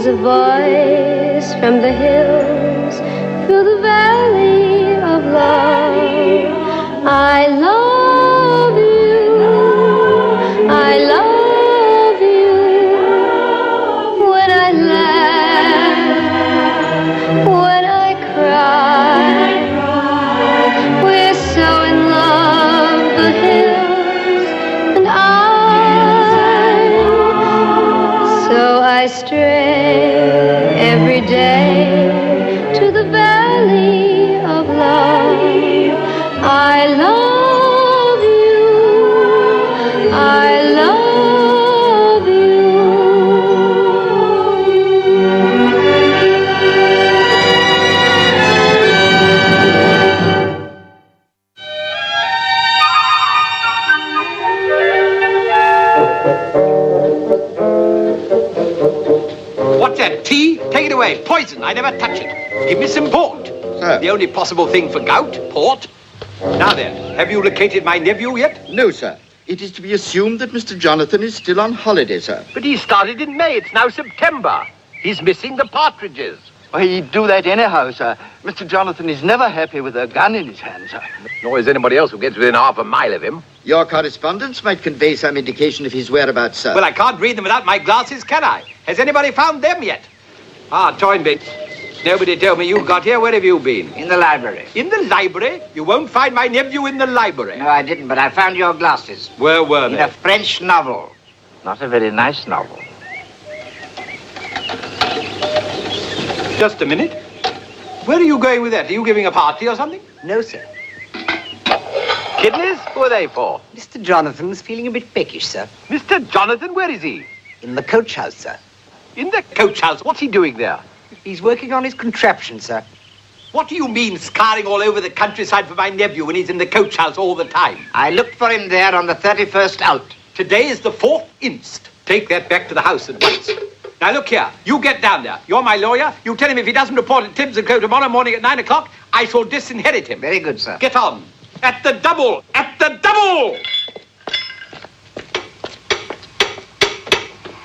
a voice from the hills, through the valley of love. I love you, I love you. When I laugh, when I cry, we're so in love, the hills and so I stray every day to the valley of love. I love you, I love you. What's that, tea? Take it away. Poison. I never touch it. Give me some port. Sir. The only possible thing for gout, port. Now then, have you located my nephew yet? No, sir. It is to be assumed that Mr. Jonathan is still on holiday, sir. But he started in May. It's now September. He's missing the partridges. Well, he'd do that anyhow, sir. Mr. Jonathan is never happy with a gun in his hand, sir. Nor is anybody else who gets within half a mile of him. Your correspondence might convey some indication of his whereabouts, sir. Well, I can't read them without my glasses, can I? Has anybody found them yet? Ah, Toynbee. Nobody told me you got here. Where have you been? In the library. In the library? You won't find my nephew in the library. No, I didn't, but I found your glasses. Where were In they? a French novel. Not a very nice novel. Just a minute. Where are you going with that? Are you giving a party or something? No, sir. Kidneys? Who are they for? Mr. Jonathan's feeling a bit peckish, sir. Mr. Jonathan, where is he? In the coach house, sir. In the coach house. What's he doing there? He's working on his contraption, sir. What do you mean, scouring all over the countryside for my nephew when he's in the coach house all the time? I looked for him there on the 31st out. Today is the 4th inst. Take that back to the house at once. Now, look here. You get down there. You're my lawyer. You tell him if he doesn't report at Tibbs & Co. tomorrow morning at 9 o'clock, I shall disinherit him. Very good, sir. Get on. At the double. At the double.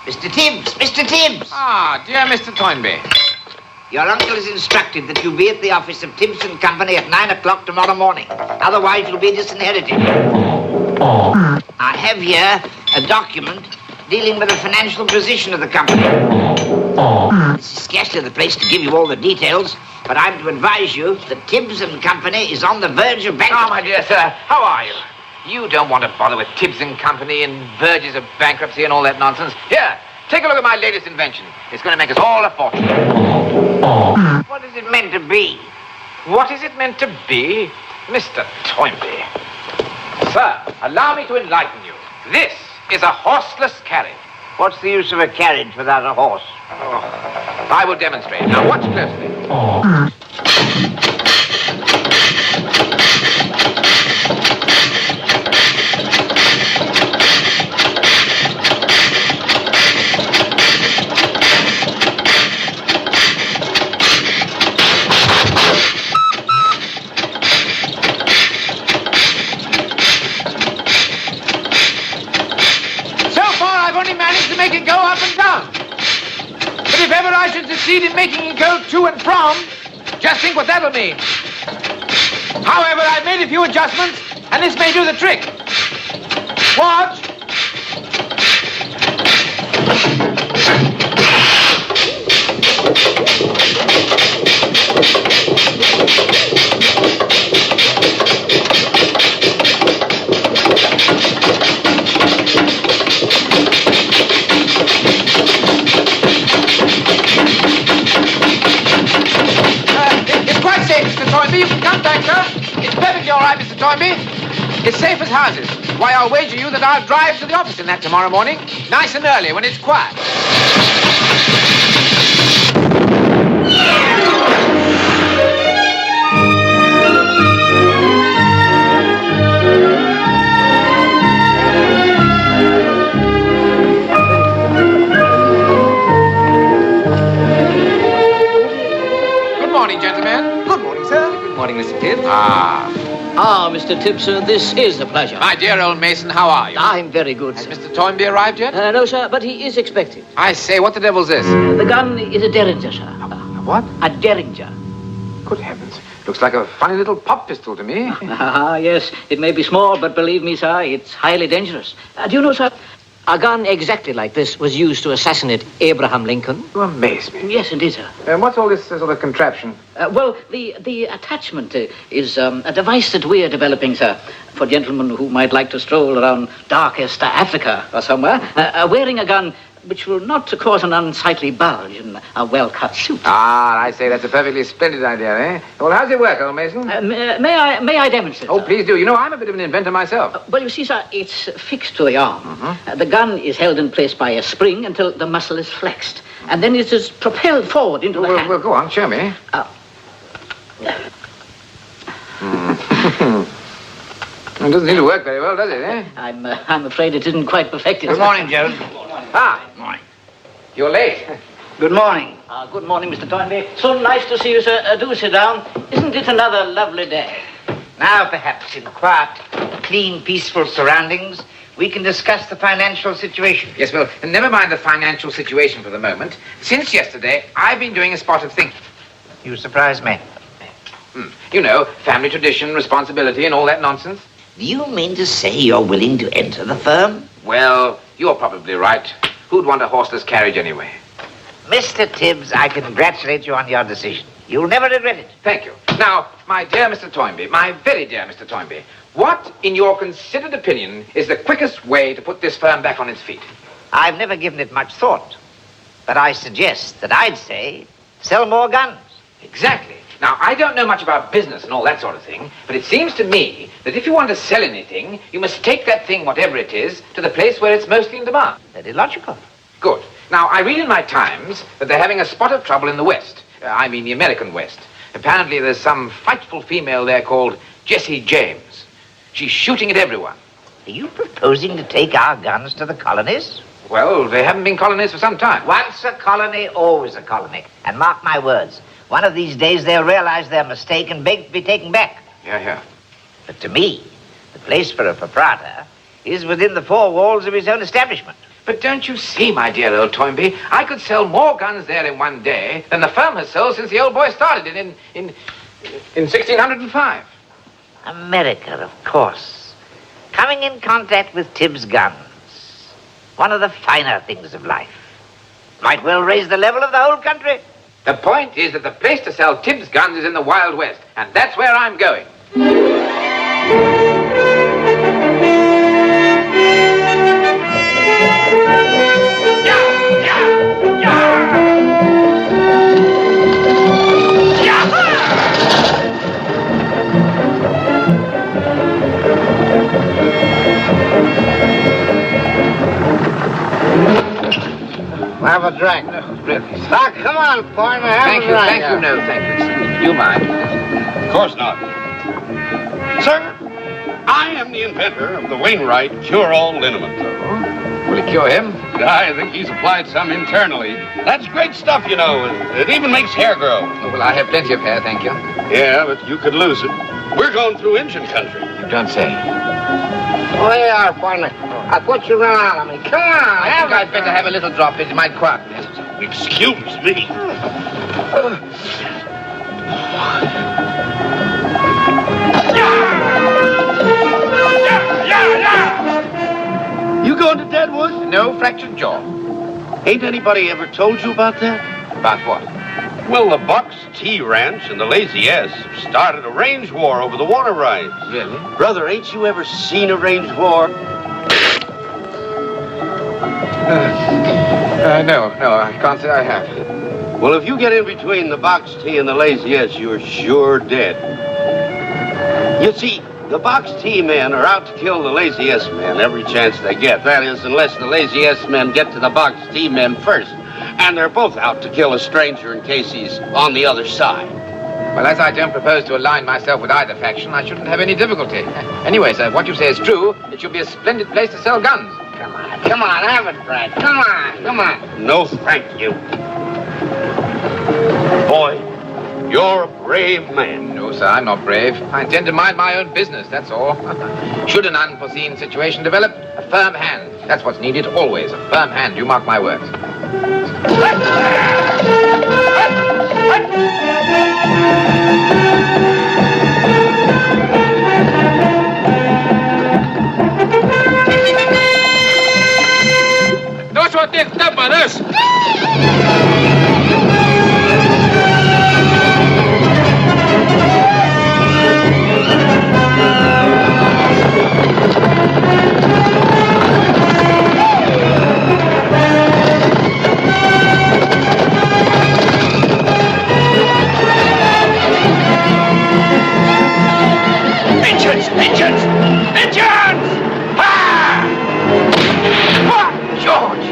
Mr. Tibbs! Mr. Tibbs! Ah, dear Mr. Toynbee. Your uncle has instructed that you be at the office of Tibbs & Company at 9 o'clock tomorrow morning. Otherwise, you'll be disinherited. I have here a document dealing with the financial position of the company. This is scarcely the place to give you all the details, but I'm to advise you that Tibbs & Company is on the verge of bankruptcy. Oh, my dear sir, how are you? You don't want to bother with Tibbs & Company and verges of bankruptcy and all that nonsense. Here, take a look at my latest invention. It's going to make us all a fortune. What is it meant to be? What is it meant to be? Mr. Toynbee. Sir, allow me to enlighten you. This is a horseless carriage. What's the use of a carriage without a horse? Oh, I will demonstrate. Now, watch closely. To make it go up and down. But if ever I should succeed in making it go to and from, just think what that'll mean. However, I've made a few adjustments, and this may do the trick. Watch. Mr. Toynbee, you can come back, sir. It's perfectly all right, Mr. Toynbee. It's safe as houses. Why, I'll wager you that I'll drive to the office in that tomorrow morning, nice and early, when it's quiet. Good morning, gentlemen. Good morning, sir. Good morning, Mr. Tibbs. Ah, Mr. Tibbs, this is a pleasure. My dear old Mason, how are you? I'm very good, Has sir. Mr. Toynbee arrived yet? No, sir, but he is expected. I say, what the devil's this? The gun is a derringer, sir. What? A derringer. Good heavens. Looks like a funny little pop pistol to me. Ah, yes, it may be small, but believe me, sir, it's highly dangerous. Do you know, sir, a gun exactly like this was used to assassinate Abraham Lincoln. You amaze me. Yes, indeed, sir. And what's all this sort of contraption? Well, the attachment is a device that we're developing, sir, for gentlemen who might like to stroll around darkest Africa or somewhere, wearing a gun which will not cause an unsightly bulge in a well-cut suit. Ah, I say, that's a perfectly splendid idea, eh? Well, how's it work, old Mason? May I demonstrate? Oh, sir? please do. You know, I'm a bit of an inventor myself. Well, you see, sir, it's fixed to the arm. The gun is held in place by a spring until the muscle is flexed. And then it is propelled forward into the hand. Well, go on, show me. It doesn't seem to work very well, does it, eh? I'm afraid it isn't quite perfected. Good morning, Jones. Ah, Good morning. you're late. Good morning. Good morning, Mr. Toynbee. So nice to see you, sir. Do sit down. Isn't it another lovely day? Now, perhaps, in quiet, clean, peaceful surroundings, we can discuss the financial situation. Yes, well, never mind the financial situation for the moment. Since yesterday, I've been doing a spot of thinking. You surprise me. You know, family tradition, responsibility, and all that nonsense. Do you mean to say you're willing to enter the firm? Well, you're probably right. Who'd want a horseless carriage anyway? Mr. Tibbs, I congratulate you on your decision. You'll never regret it. Thank you. Now, my dear Mr. Toynbee, my very dear Mr. Toynbee, what, in your considered opinion, is the quickest way to put this firm back on its feet? I've never given it much thought, but I suggest that I'd say sell more guns. Exactly. Now, I don't know much about business and all that sort of thing, but it seems to me that if you want to sell anything, you must take that thing, whatever it is, to the place where it's mostly in demand. Very logical. Good. Now, I read in my Times that they're having a spot of trouble in the West. I mean the American West. Apparently there's some frightful female there called Jessie James. She's shooting at everyone. Are you proposing to take our guns to the colonies? Well, they haven't been colonies for some time. Once a colony, always a colony. And mark my words, one of these days they'll realize their mistake and beg to be taken back. Yeah. But to me, the place for a proprietor is within the four walls of his own establishment. But don't you see, my dear old Toynbee, I could sell more guns there in one day than the firm has sold since the old boy started it in 1605. America, of course. Coming in contact with Tibbs guns. One of the finer things of life. Might well raise the level of the whole country. The point is that the place to sell Tibbs guns is in the Wild West, and that's where I'm going. Have a drink. Really? Ah, come on, partner. Thank you. No, thank you. Do you mind? Of course not. Sir, I am the inventor of the Wainwright cure-all liniment. Will it cure him? I think he's applied some internally. That's great stuff, you know. It even makes hair grow. Oh, well, I have plenty of hair, thank you. Yeah, but you could lose it. We're going through Indian country. You don't say. Where you are, partner? I put you around on me. Come on, I think I'd better have a little drop. It might quiet me. Excuse me. You going to Deadwood? No fractured jaw. Ain't anybody ever told you about that? About what? Well, the Bucks T Ranch and the Lazy S started a range war over the water rights. Really? Brother, ain't you ever seen a range war? No, I can't say I have. Well, if you get in between the Box T and the Lazy S, you're sure dead. You see, the Box T men are out to kill the Lazy S men every chance they get. That is, unless the Lazy S men get to the Box T men first. And they're both out to kill a stranger in case he's on the other side. Well, as I don't propose to align myself with either faction, I shouldn't have any difficulty. Anyway, sir, what you say is true. It should be a splendid place to sell guns. Come on, have it, Brad. Come on. No, thank you. Boy, you're a brave man. No, No, sir, I'm not brave. I intend to mind my own business, that's all. Should an unforeseen situation develop, a firm hand. That's what's needed, always. A firm hand, you mark my words. Those what they step on us! Engines! Engines! Engines! Ah! George!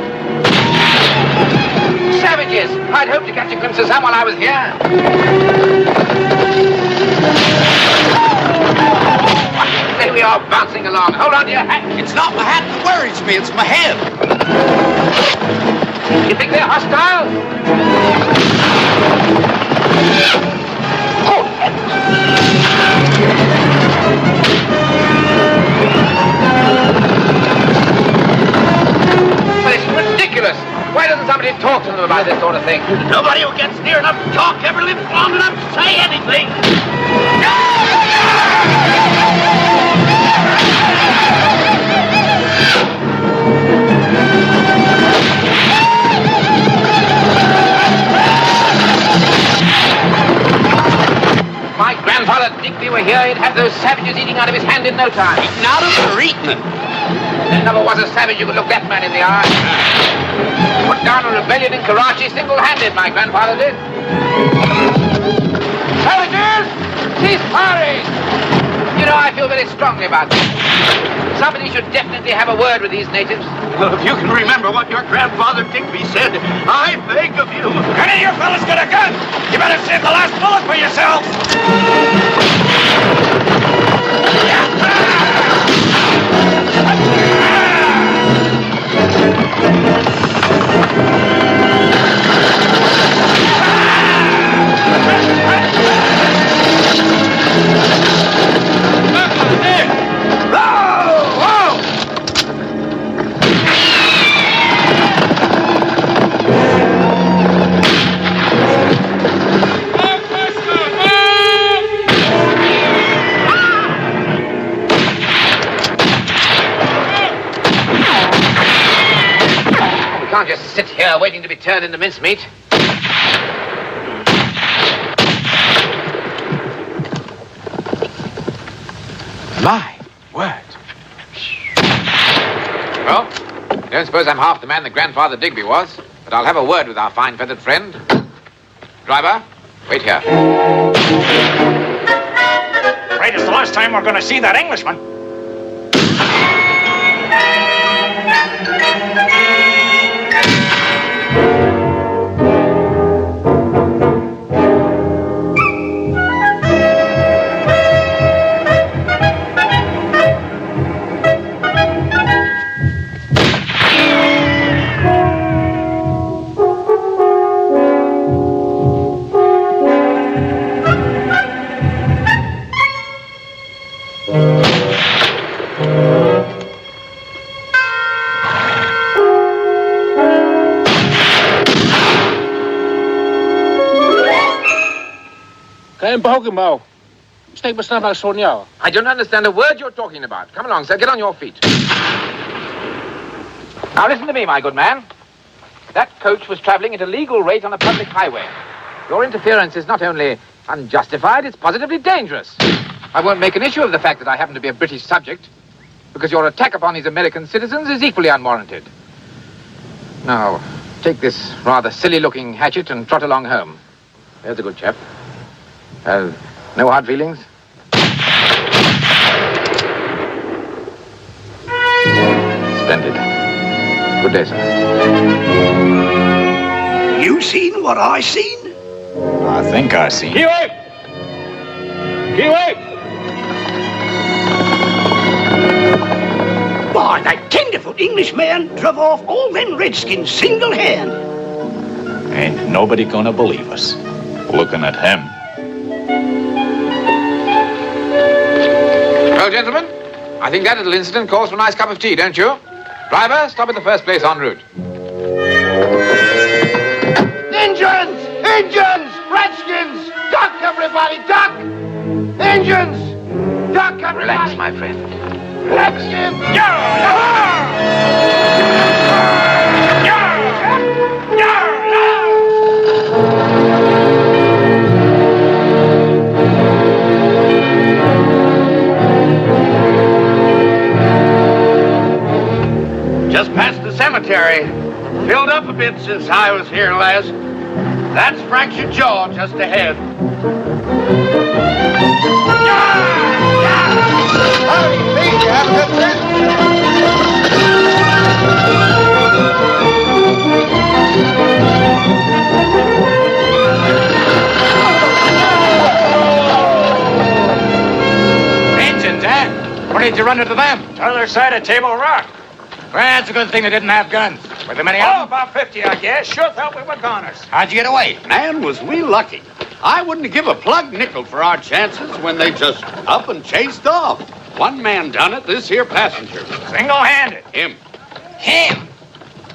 Savages! I'd hoped to catch a glimpse of some while I was here. There we are, bouncing along. Hold on to your hat. It's not my hat that worries me, it's my head. You think they're hostile? Well, it's ridiculous. Why doesn't somebody talk to them about this sort of thing? Nobody who gets near enough to talk ever lives long enough to say anything. My grandfather Digby were here, he'd have those savages eating out of his hand in no time. Eating out of it or eating it? There never was a savage who could look that man in the eye. Put down a rebellion in Karachi single-handed, my grandfather did. Savages! Cease firing! You know, I feel very strongly about this. Somebody should definitely have a word with these natives. Well, if you can remember what your grandfather Digby said, I beg of you. Any of you fellas got a gun? You better save the last bullet for yourselves! Can't just sit here waiting to be turned into mincemeat. My word. Well, don't suppose I'm half the man that Grandfather Digby was, but I'll have a word with our fine-feathered friend. Driver, wait here. Afraid it's the last time we're going to see that Englishman. I don't understand a word you're talking about. Come along, sir. Get on your feet. Now listen to me, my good man. That coach was traveling at a legal rate on a public highway. Your interference is not only unjustified, it's positively dangerous. I won't make an issue of the fact that I happen to be a British subject, because your attack upon these American citizens is equally unwarranted. Now, take this rather silly-looking hatchet and trot along home. There's a good chap. No hard feelings? Splendid. Good day, sir. You seen what I seen? I think I seen. Kiwi! Kiwi! Why, that tenderfoot Englishman drove off all them redskins single-hand. Ain't nobody gonna believe us. Looking at him. Well, gentlemen, I think that little incident calls for a nice cup of tea, don't you? Driver, stop at the first place en route. Engines! Engines! Redskins! Duck, everybody, duck! Engines! Duck, everybody! Relax, my friend. Redskins! Just past the cemetery. Filled up a bit since I was here last. That's fractured jaw just ahead. Engines, eh? What did you run into them? Other side of Table Rock. Well, that's a good thing they didn't have guns. Were there many of Oh, them? about 50, I guess. Sure thought we were goners. How'd you get away? Man, was we lucky. I wouldn't give a plug nickel for our chances when they just up and chased off. One man done it, this here passenger. Single-handed. Him. Him!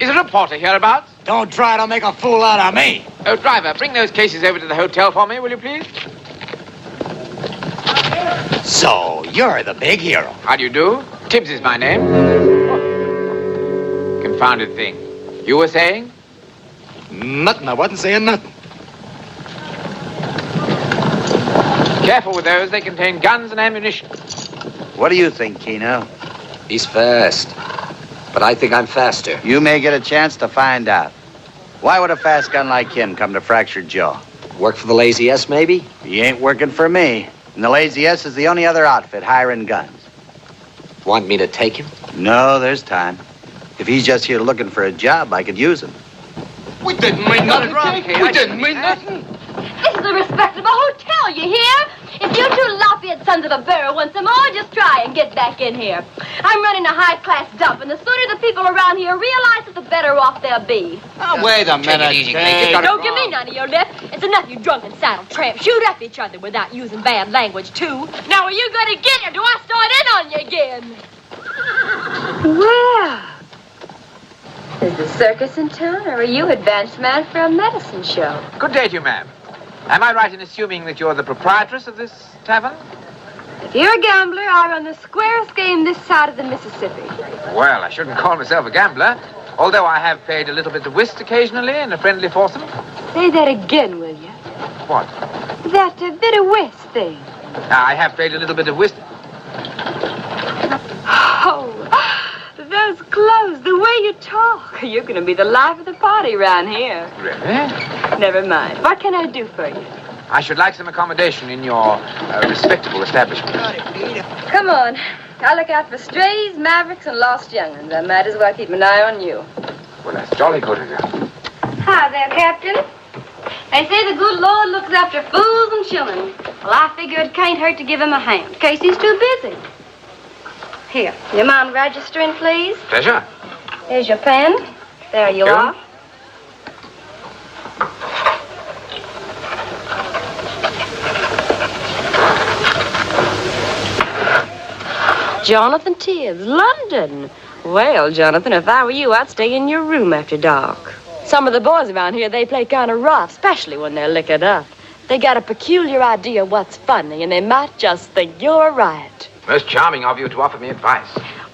Is there a porter hereabouts? Don't try to make a fool out of me. Oh, driver, bring those cases over to the hotel for me, will you please? So, you're the big hero. How do you do? Tibbs is my name. Confounded thing. You were saying? Nothing. I wasn't saying nothing. Careful with those. They contain guns and ammunition. What do you think, Keno? He's fast. But I think I'm faster. You may get a chance to find out. Why would a fast gun like him come to Fractured Jaw? Work for the Lazy S, maybe? He ain't working for me. And the Lazy S is the only other outfit hiring guns. Want me to take him? No, there's time. If he's just here looking for a job, I could use him. We didn't mean nothing. We didn't mean nothing. This is a respectable hotel, you hear? If you two lop-eared sons of a barrel want some more, just try and get back in here. I'm running a high-class dump, and the sooner the people around here realize it, the better off they'll be. Oh, wait a minute, Kate. Don't give me none of your lip. It's enough you drunken saddle tramps shoot at each other without using bad language, too. Now, are you going to get it, or do I start in on you again? Well, is the circus in town, or are you advanced man for a medicine show? Good day to you, ma'am. Am I right in assuming that you're the proprietress of this tavern? If you're a gambler, I run the squarest game this side of the Mississippi. Well, I shouldn't call myself a gambler, although I have played a little bit of whist occasionally in a friendly foursome. Say that again, will you? What? That bit of whist thing. I have played a little bit of whist. Oh, those clothes, the way you talk. You're going to be the life of the party around here. Really? Never mind. What can I do for you? I should like some accommodation in your respectable establishment. Come on. I look out for strays, mavericks, and lost young'uns. I might as well keep an eye on you. Well, that's jolly good of you. Hi there, Captain. They say the good Lord looks after fools and shillings. Well, I figure it can't hurt to give him a hand, in case he's too busy. Here, you mind registering, please? Pleasure. Here's your pen. There you are. Jonathan Tibbs, London. Well, Jonathan, if I were you, I'd stay in your room after dark. Some of the boys around here, they play kind of rough, especially when they're liquored up. They got a peculiar idea of what's funny, and they might just think you're right. Most charming of you to offer me advice.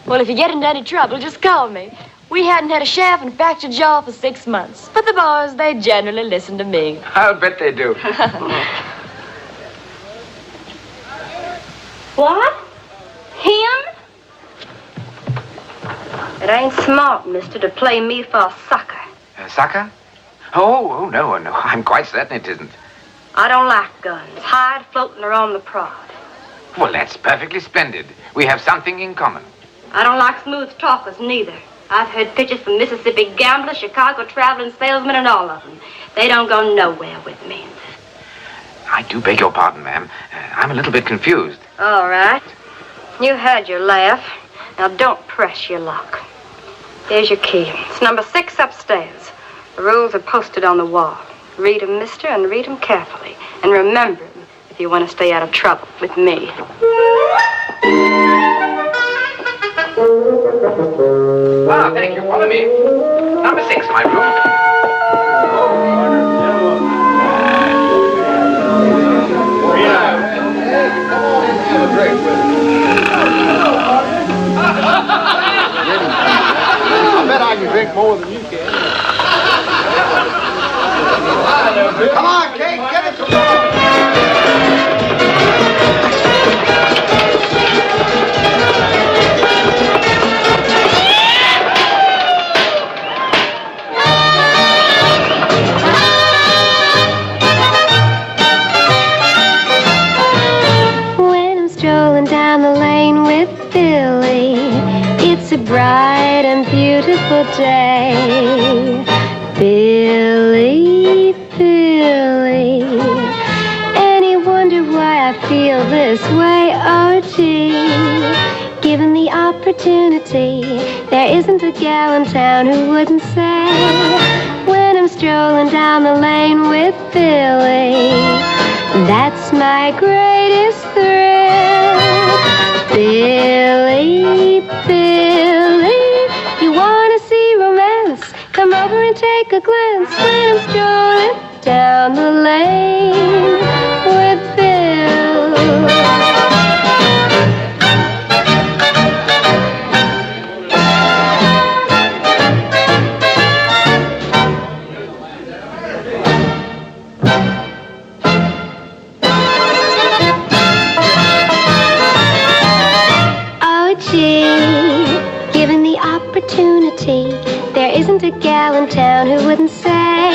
Well, if you get into any trouble, just call me. We hadn't had a shaft and fractured jaw for 6 months. But the boys, they generally listen to me. I'll bet they do. What? Him? It ain't smart, mister, to play me for a sucker. A sucker? Oh, no. I'm quite certain it isn't. I don't like guns, hide, floating, or on the prod. Well, that's perfectly splendid. We have something in common. I don't like smooth talkers, neither. I've heard pitches from Mississippi gamblers, Chicago traveling salesmen, and all of them. They don't go nowhere with me. I do beg your pardon, ma'am. I'm a little bit confused. All right. You had your laugh. Now, don't press your luck. Here's your key. It's number 6 upstairs. The rules are posted on the wall. Read 'em, mister, and read 'em carefully. And remember 'em if you want to stay out of trouble with me. Ah, thank you. Follow me. Number 6, my room. I bet I can drink more than you can. Come on, Kate, get it to When I'm strolling down the lane with Billy, it's a bright and beautiful day. Billy, Billy, and you wonder why I feel this way, oh gee. Given the opportunity, there isn't a gal in town who wouldn't say, when I'm strolling down the lane with Billy, that's my greatest thrill. Billy, Billy, you wanna see romance? Come over and take a glance when I'm strolling down the lane with Bill. Oh gee, given the opportunity, there isn't a gal in town who wouldn't say,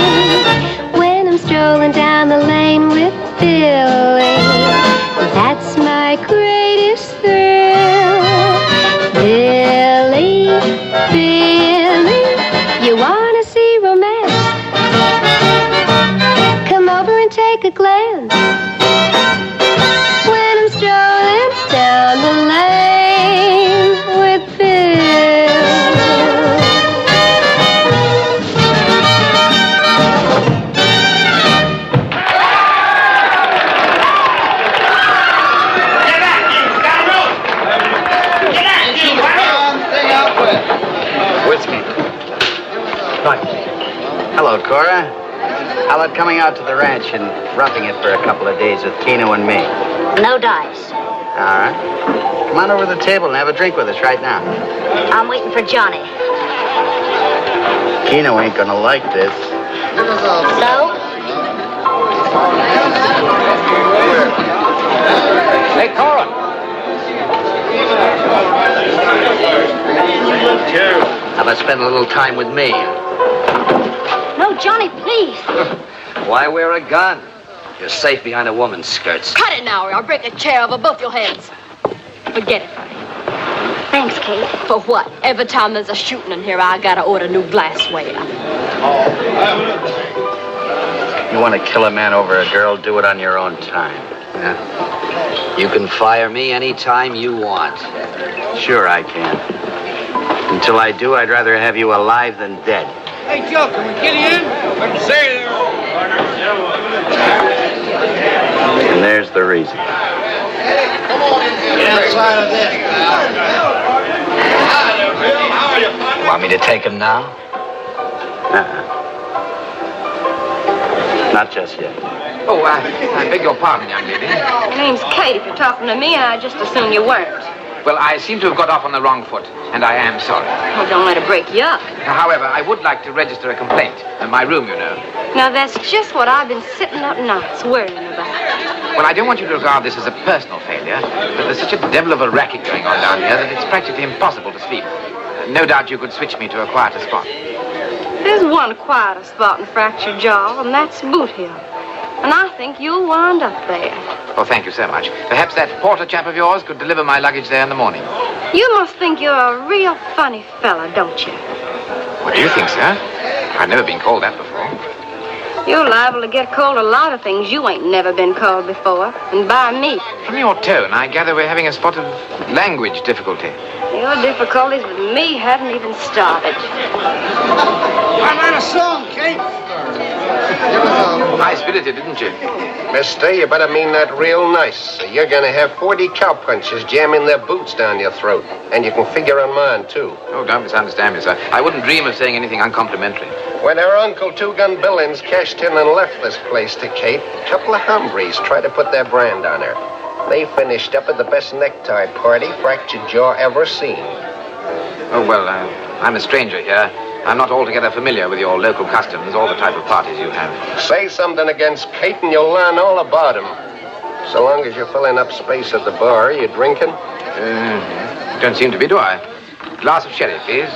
when I'm strolling down the lane with Billy, that's my greatest thrill. Billy, Billy, you wanna see romance? Come over and take a glance when I'm strolling down the lane with Bill. Whiskey. Right. Hello, Cora. How about coming out to the ranch and roughing it for a couple of days with Keno and me? No dice. All right. Come on over to the table and have a drink with us right now. I'm waiting for Johnny. Keno ain't gonna like this. So? Hey, Cora. How about spending a little time with me? No, Johnny, please. Why wear a gun? You're safe behind a woman's skirts. Cut it now, or I'll break a chair over both your heads. Forget it, honey. Thanks, Kate. For what? Every time there's a shooting in here, I gotta order new glassware. You want to kill a man over a girl, do it on your own time. Yeah. You can fire me anytime you want. Sure I can. Until I do, I'd rather have you alive than dead. Hey, Joe, can we get in? What you say there? And there's the reason. Get outside of this. Want me to take him now? Not just yet. Oh, I beg your pardon, young lady. My name's Kate. If you're talking to me, I just assume you weren't. Well, I seem to have got off on the wrong foot, and I am sorry. Well, don't let it break you up. However, I would like to register a complaint. In my room, you know. Now, that's just what I've been sitting up nights worrying about. Well, I don't want you to regard this as a personal failure, but there's such a devil of a racket going on down here that it's practically impossible to sleep. No doubt you could switch me to a quieter spot. There's one quieter spot in Fractured Jaw, and that's Boot Hill. And I think you'll wind up there. Oh, thank you so much. Perhaps that porter chap of yours could deliver my luggage there in the morning. You must think you're a real funny fella, don't you? What do you think, sir? I've never been called that before. You're liable to get called a lot of things you ain't never been called before, and by me. From your tone, I gather we're having a spot of language difficulty. Your difficulties with me haven't even started. I write a song, Kate. High-spirited, didn't you? Mister, you better mean that real nice. You're gonna have 40 cowpunchers jamming their boots down your throat. And you can figure on mine, too. Oh, don't misunderstand me, sir. I wouldn't dream of saying anything uncomplimentary. When her Uncle Two-Gun Billings cashed in and left this place to Kate, a couple of hombres tried to put their brand on her. They finished up at the best necktie party fractured jaw ever seen. Oh, well, I'm a stranger here. I'm not altogether familiar with your local customs or the type of parties you have. Say something against Kate and you'll learn all about him. So long as you're filling up space at the bar, you drinking? Don't seem to be, do I? Glass of sherry, please.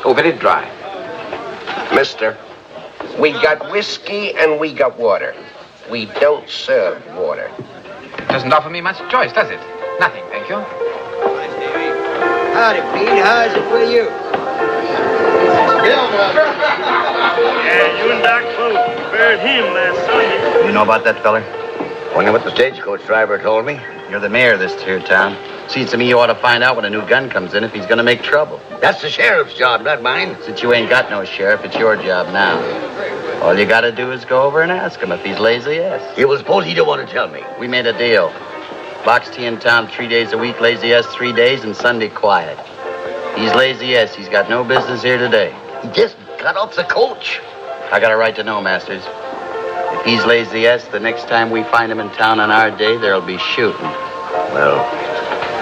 Oh, very dry. Mister, we got whiskey and we got water. We don't serve water. Doesn't offer me much choice, does it? Nothing, thank you. Howdy, Pete. How's it with you? Yeah, you and Doc both buried him last Sunday. You know about that feller? Wonder what the stagecoach driver told me. You're the mayor of this here town. Seems to me you ought to find out when a new gun comes in if he's gonna make trouble. That's the sheriff's job, not mine. Since you ain't got no sheriff, it's your job now. All you gotta do is go over and ask him if he's lazy S. He was supposed he don't want to tell me. We made a deal. Box tea in town 3 days a week, lazy S 3 days, and Sunday quiet. He's lazy S. He's got no business here today. He just got off the coach. I got a right to know, Masters. If he's lazy S, the next time we find him in town on our day, there'll be shooting. Well,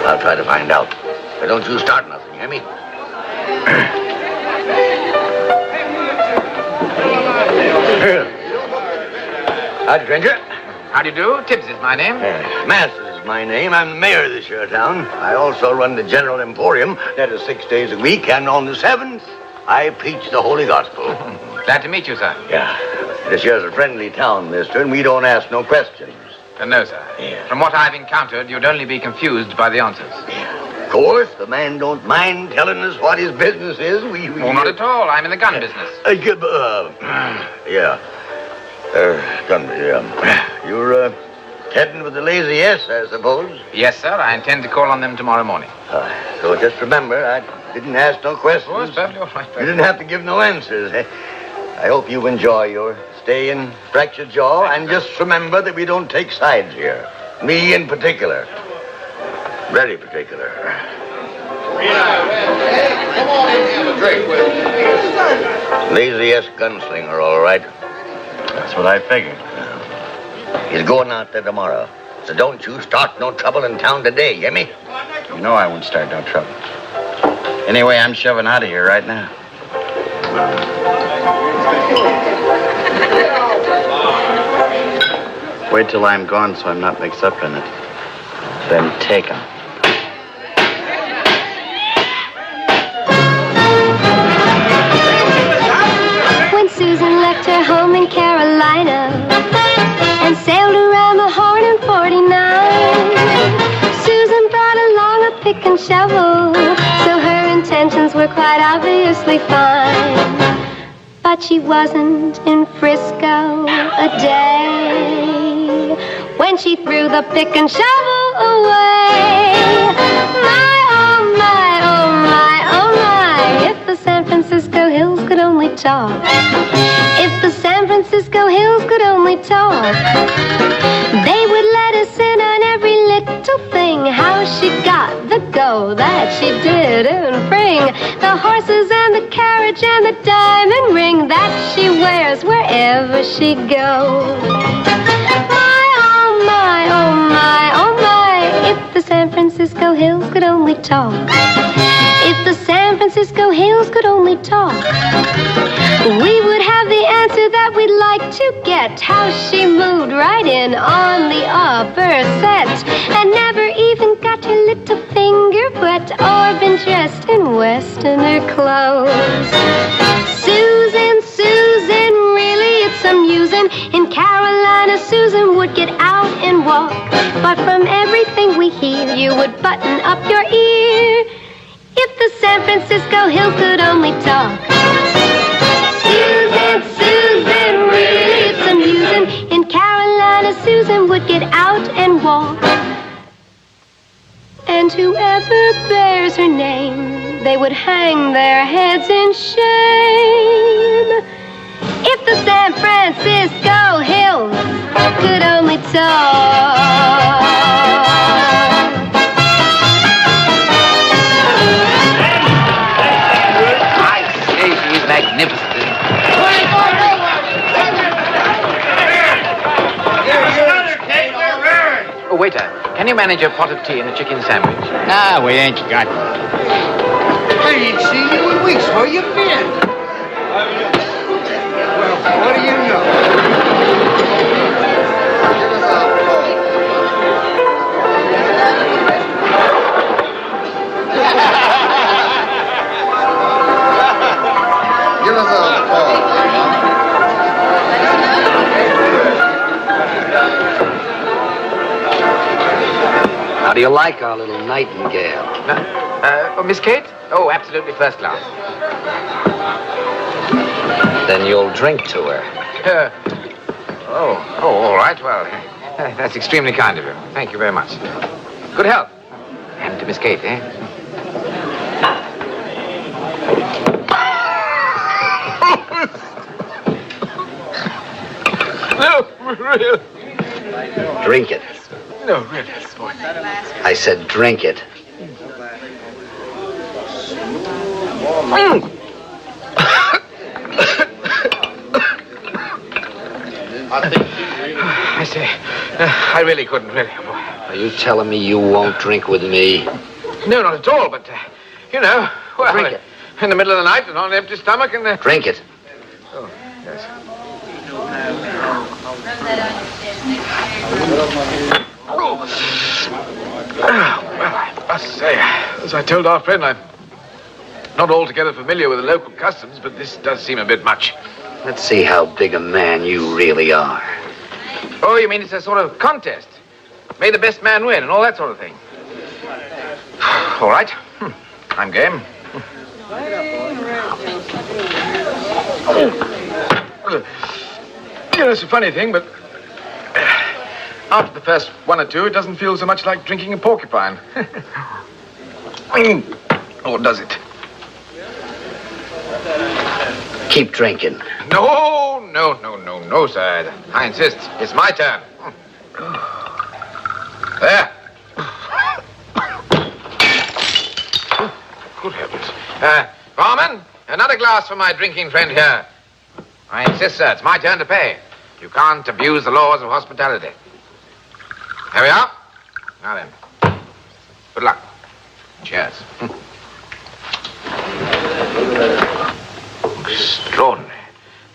I'll try to find out. But don't you start nothing, hear me? Howdy, Granger. How do you do? Tibbs is my name. Masters is my name. I'm the mayor of this here town. I also run the General Emporium. That is 6 days a week, and on the 7th, I preach the Holy Gospel. Glad to meet you, sir. Yeah. This here's a friendly town, mister, and we don't ask no questions. No, sir. Yeah. From what I've encountered, you'd only be confused by the answers. Of course, the man don't mind telling us what his business is. Oh, not at all. I'm in the gun business. You're heading with the lazy S, I suppose? Yes, sir. I intend to call on them tomorrow morning. So just remember, I didn't ask no questions. Oh, it's perfectly all right. You didn't have to give no answers. I hope you enjoy your stay in Fractured Jaw, and just remember that we don't take sides here. Me in particular. Very particular. Come on in and have a drink with me. Lazy S gunslinger, all right. That's what I figured. He's going out there tomorrow. So don't you start no trouble in town today, hear me? You know I won't start no trouble. Anyway, I'm shoving out of here right now. Wait till I'm gone so I'm not mixed up in it. Then take 'em. When Susan left her home in Carolina and sailed around the Horn in 49, Susan brought along a pick and shovel, so her intentions were quite obviously fine. But she wasn't in Frisco a day when she threw the pick and shovel away. My, oh my, oh my, oh my, if the San Francisco Hills could only talk. If the San Francisco Hills could only talk, they would let us in on every little thing. How she got the go that she didn't bring, the horses and the carriage and the diamond ring that she wears wherever she goes. My, oh my, oh my, oh my, if the San Francisco Hills could only talk. If the San Francisco Hills could only talk, we would have the answer that we'd like to get. How she moved right in on the upper set and never even got her little finger wet or been dressed in Westerner clothes. Susan, Susan, really it's amusing. In Carolina, Susan would get out and walk, but from everything we hear, you would button up your ear. If the San Francisco Hills could only talk. Susan, Susan, really it's amusing. In Carolina, Susan would get out and walk. And whoever bears her name, they would hang their heads in shame. If the San Francisco hills could only talk. I say she's magnificent, isn't she? Oh, waiter, can you manage a pot of tea and a chicken sandwich? Ah, we ain't got one. I ain't seen you in weeks. Where you been? Well, what do you know? Give us a call. How do you like our little nightingale? Miss Kate? Oh, absolutely first class. Then you'll drink to her. All right. Well, that's extremely kind of you. Thank you very much. Good health. And to Miss Kate, eh? No, really. Drink it. No, really. I said drink it. I say, I really couldn't, really. Are you telling me you won't drink with me? No, not at all, but, you know, well, Drink it. in the middle of the night and on an empty stomach and... Drink it. Oh, yes. Well, I must say, as I told our friend, I'm not altogether familiar with the local customs, but this does seem a bit much. Let's see how big a man you really are. Oh, you mean it's a sort of contest? May the best man win and all that sort of thing. All right. I'm game. You know, it's a funny thing, but after the first one or two, it doesn't feel so much like drinking a porcupine. Or does it? Keep drinking. No, sir. I insist. It's my turn. There. Good heavens. Barman, another glass for my drinking friend here. I insist, sir. It's my turn to pay. You can't abuse the laws of hospitality. There we are. Now then. Good luck. Cheers. Extraordinary.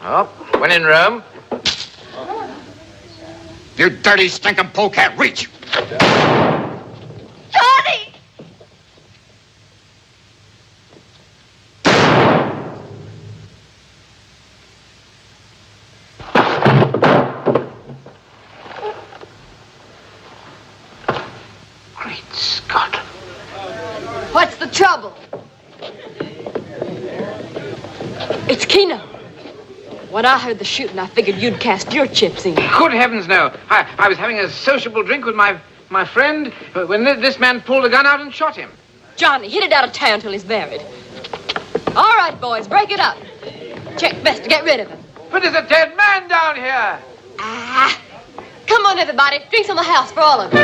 Oh, when in Rome. You dirty, stinking polecat, reach! Johnny! Great Scott. What's the trouble? It's Keno. When I heard the shooting, I figured you'd cast your chips in. Good heavens, no. I was having a sociable drink with my friend when this man pulled a gun out and shot him. Johnny, hit it out of town till he's buried. All right, boys, break it up. Check best to get rid of him. But there's a dead man down here. Ah, come on, everybody. Drinks on the house for all of you.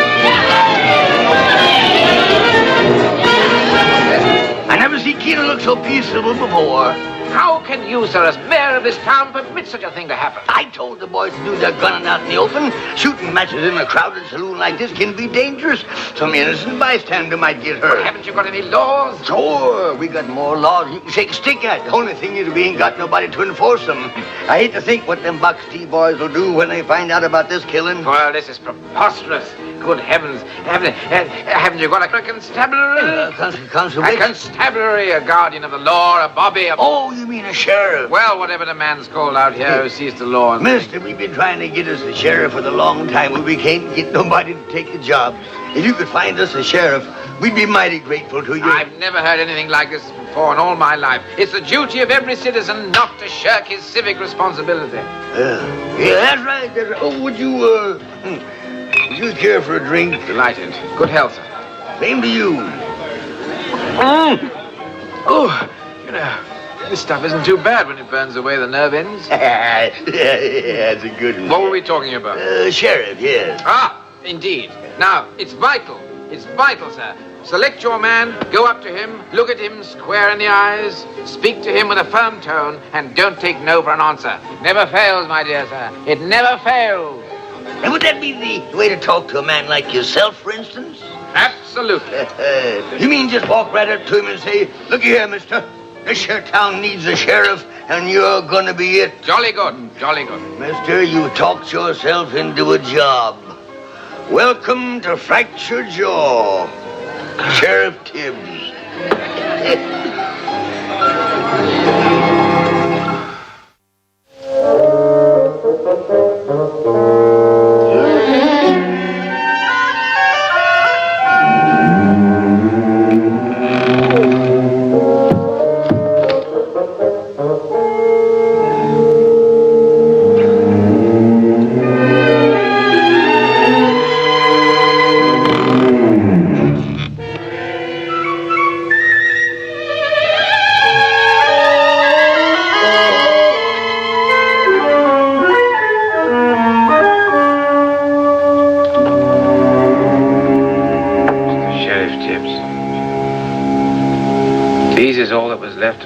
I never seen Keno look so peaceable before. How can you, sir, as mayor of this town, permit such a thing to happen? I told the boys to do their gunning out in the open. Shooting matches in a crowded saloon like this can be dangerous. Some innocent bystander might get hurt. But haven't you got any laws? Sure, we got more laws than you can shake a stick at. The only thing is we ain't got nobody to enforce them. I hate to think what them Box T boys will do when they find out about this killing. Well, this is preposterous. Good heavens. Haven't you got a constabulary? A constabulary, a guardian of the law, a bobby, Oh, you mean a sheriff? Well, whatever the man's called out here who sees the law. Mister, we've been trying to get us a sheriff for a long time, but we can't get nobody to take the job. If you could find us a sheriff, we'd be mighty grateful to you. I've never heard anything like this before in all my life. It's the duty of every citizen not to shirk his civic responsibility. Yeah, that's right. Oh, would you care for a drink? Delighted. Good health, sir. Same to you. Oh, you know, This stuff isn't too bad when it burns away the nerve ends. That's a good one. What were we talking about? Sheriff, yes. Ah, indeed. Now, it's vital. It's vital, sir. Select your man, go up to him, look at him square in the eyes, speak to him with a firm tone, and don't take no for an answer. Never fails, my dear sir. It never fails. And would that be the way to talk to a man like yourself, for instance? Absolutely. You mean just walk right up to him and say, look here, mister, this here town needs a sheriff, and you're gonna be it? Jolly good, jolly good. Mister, you talked yourself into a job. Welcome to Fractured Jaw, Sheriff Tibbs.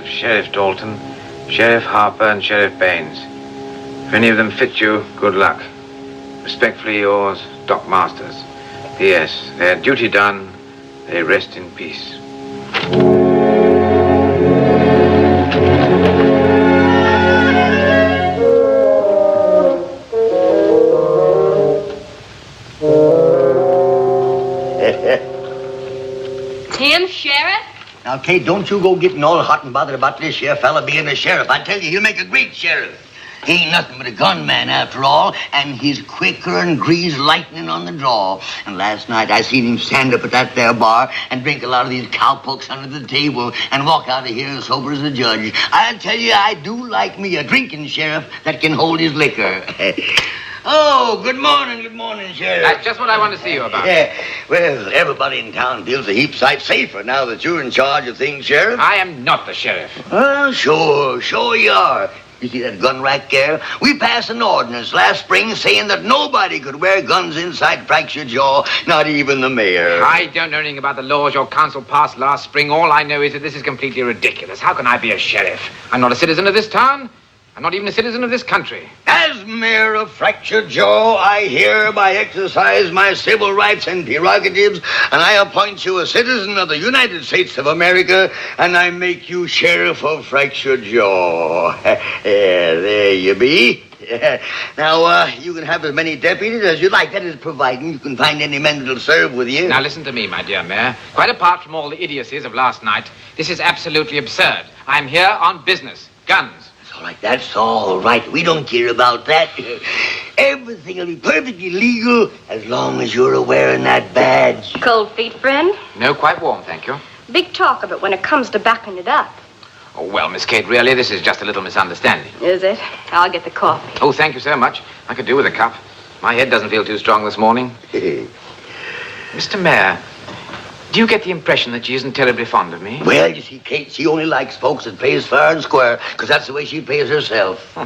Sheriff Dalton, Sheriff Harper, and Sheriff Baines. If any of them fit you, good luck. Respectfully yours, Doc Masters. P.S. Their duty done, they rest in peace. Tim, Sheriff? Now, Kate, don't you go getting all hot and bothered about this here fella being a sheriff. I tell you, he'll make a great sheriff. He ain't nothing but a gunman after all, and he's quicker and greased lightning on the draw. And last night I seen him stand up at that there bar and drink a lot of these cowpokes under the table and walk out of here as sober as a judge. I tell you, I do like me a drinking sheriff that can hold his liquor. Oh, good morning, Sheriff. That's just what I want to see you about. Yeah, well, everybody in town feels a heap sight safer now that you're in charge of things, Sheriff. I am not the sheriff. Oh, sure you are. You see that gun rack there? We passed an ordinance last spring saying that nobody could wear guns inside Fractured Jaw, not even the mayor. I don't know anything about the laws your council passed last spring. All I know is that this is completely ridiculous. How can I be a sheriff? I'm not a citizen of this town. I'm not even a citizen of this country. As mayor of Fractured Jaw, I hereby exercise my civil rights and prerogatives, and I appoint you a citizen of the United States of America, and I make you sheriff of Fractured Jaw. There you be. Now, you can have as many deputies as you like. That is providing you can find any men that'll serve with you. Now, listen to me, my dear Mayor. Quite apart from all the idiocies of last night, this is absolutely absurd. I'm here on business. Guns. All right, that's all right. We don't care about that. Everything will be perfectly legal as long as you're wearing that badge. Cold feet, friend? No, quite warm, thank you. Big talk of it when it comes to backing it up. Oh, well, Miss Kate, really, this is just a little misunderstanding. Is it? I'll get the coffee. Oh, thank you so much. I could do with a cup. My head doesn't feel too strong this morning. Mr. Mayor, do you get the impression that she isn't terribly fond of me? Well, you see, Kate, she only likes folks that pays fair and square, because that's the way she pays herself.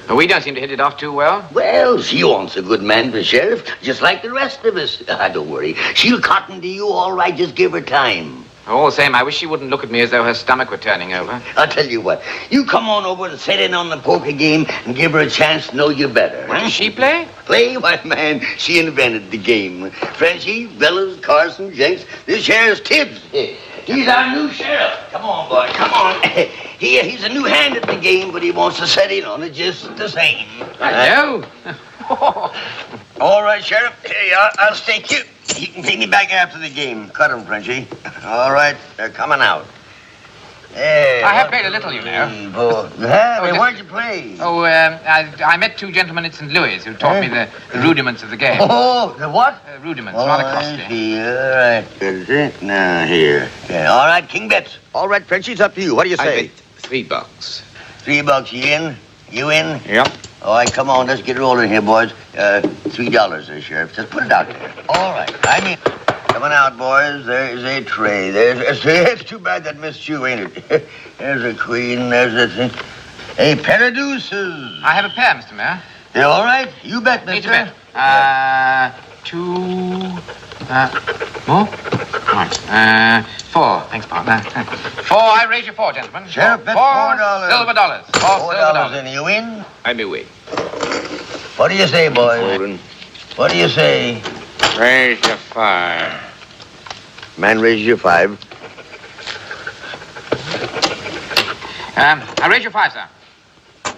We don't seem to hit it off too well. Well, she wants a good man for sheriff, just like the rest of us. Don't worry. She'll cotton to you all right. Just give her time. All the same, I wish she wouldn't look at me as though her stomach were turning over. I'll tell you what. You come on over and sit in on the poker game and give her a chance to know you better. Does she play? Play? Why, man, she invented the game. Frenchie, Bellows, Carson, Jenks, this here's Tibbs. He's our new sheriff. Come on, boy, come on. He's a new hand at the game, but he wants to set in on it just the same. I know. All right, Sheriff. Here you are. I'll stake you. You can pay me back after the game. Cut 'em, Frenchie. All right, they're coming out. Hey, I have played a little, you know. Where'd you play? Oh, I met two gentlemen at St. Louis who taught me the rudiments of the game. Oh, the what? Rudiments, rather costly. All right, is it? Now, here. Okay. All right, King Bets. All right, Frenchie, it's up to you. What do you say? I bet $3. $3, you in? You in? Yep. All right, come on, let's get rolling here, boys. $3 there, Sheriff. Just put it out there. All right, I'm in. Coming out, boys. There's a tray. It's too bad that missed you, ain't it? There's a queen. There's a thing. A pair of deuces. I have a pair, Mr. Mayor. You all right? You bet, mister. Need to bet. Two... more? Right. Four. Thanks, partner. Four. I raise you four, gentlemen. Sheriff, bet $4. Silver dollars. $4, and you win? I'm away. What do you say, boys? What do you say? Raise your 5. Man, raise you 5. I raise you 5, sir.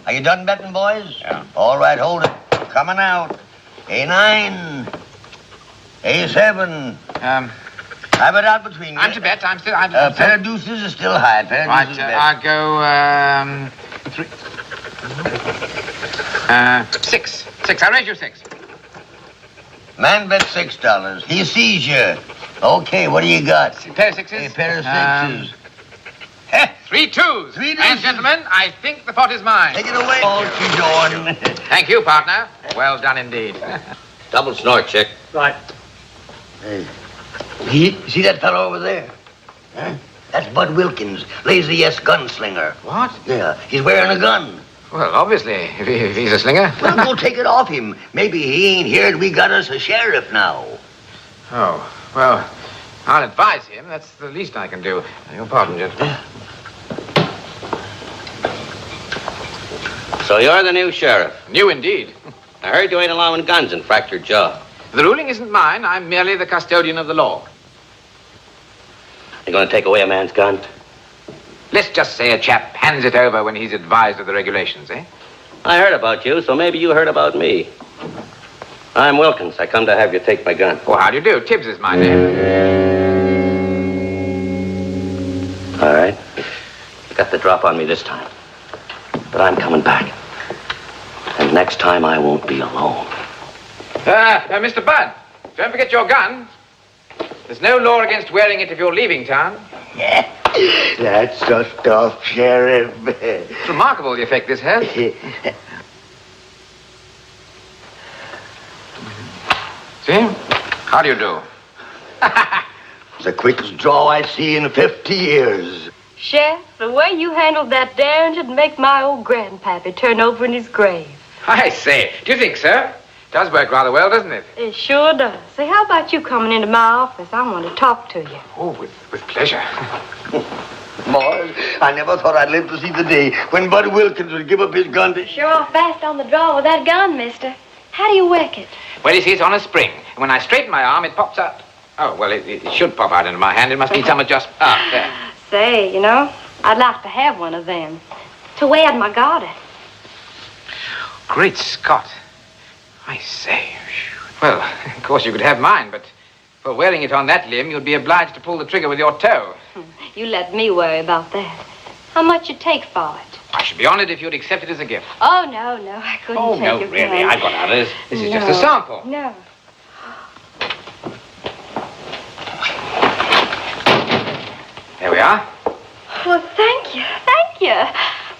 Are you done betting, boys? Yeah. All right, hold it. Coming out. A9. A7. Have it out between you. I'm to bet. I'm pair of deuces is still high. Pair of deuces is bet. I'll go, 3. 6. 6. I raise you 6. Man bet $6. He sees you. Okay, what do you got? A pair of 6s. A pair of 6s. 3 2s. 3 2s. And, gentlemen, I think the pot is mine. Take it away. Oh, John. Thank you, partner. Well done indeed. Double snort, chick. Right. Hey, see that fellow over there? Huh? That's Bud Wilkins, lazy S gunslinger. What? Yeah, he's wearing a gun. Well, obviously, if he's a slinger. Well, go take it off him. Maybe he ain't here and we got us a sheriff now. Oh, well, I'll advise him. That's the least I can do. Your pardon, gentlemen. So you're the new sheriff. New indeed. I heard you ain't allowing guns in Fractured Jaw. The ruling isn't mine. I'm merely the custodian of the law. You're going to take away a man's gun? Let's just say a chap hands it over when he's advised of the regulations, eh? I heard about you, so maybe you heard about me. I'm Wilkins. I come to have you take my gun. Oh, how do you do? Tibbs is my name. All right. You got the drop on me this time. But I'm coming back. And next time I won't be alone. Mr. Budd, don't forget your gun. There's no law against wearing it if you're leaving town. Yeah, that's the stuff, Sheriff. It's remarkable the effect this has. See? How do you do? It's the quickest draw I've seen in 50 years. Sheriff, the way you handled that derringer'd make my old grandpappy turn over in his grave. I say, do you think so? Does work rather well, doesn't it? It sure does. Say, how about you coming into my office? I want to talk to you. Oh, with pleasure. Boys, I never thought I'd live to see the day when Bud Wilkins would give up his gun to... Sure fast on the draw with that gun, mister. How do you work it? Well, you see, it's on a spring. And when I straighten my arm, it pops out. Oh, well, it should pop out into my hand. It must need some adjustment. Ah, there. Say, you know, I'd like to have one of them. To wear at my garden. Great Scott. I say. Well, of course you could have mine, but for wearing it on that limb, you'd be obliged to pull the trigger with your toe. You let me worry about that. How much you take for it? I should be honored if you'd accept it as a gift. Oh, no, I couldn't Oh, take no, it. really, I've got others. This is just a sample. No. There we are. Well, thank you.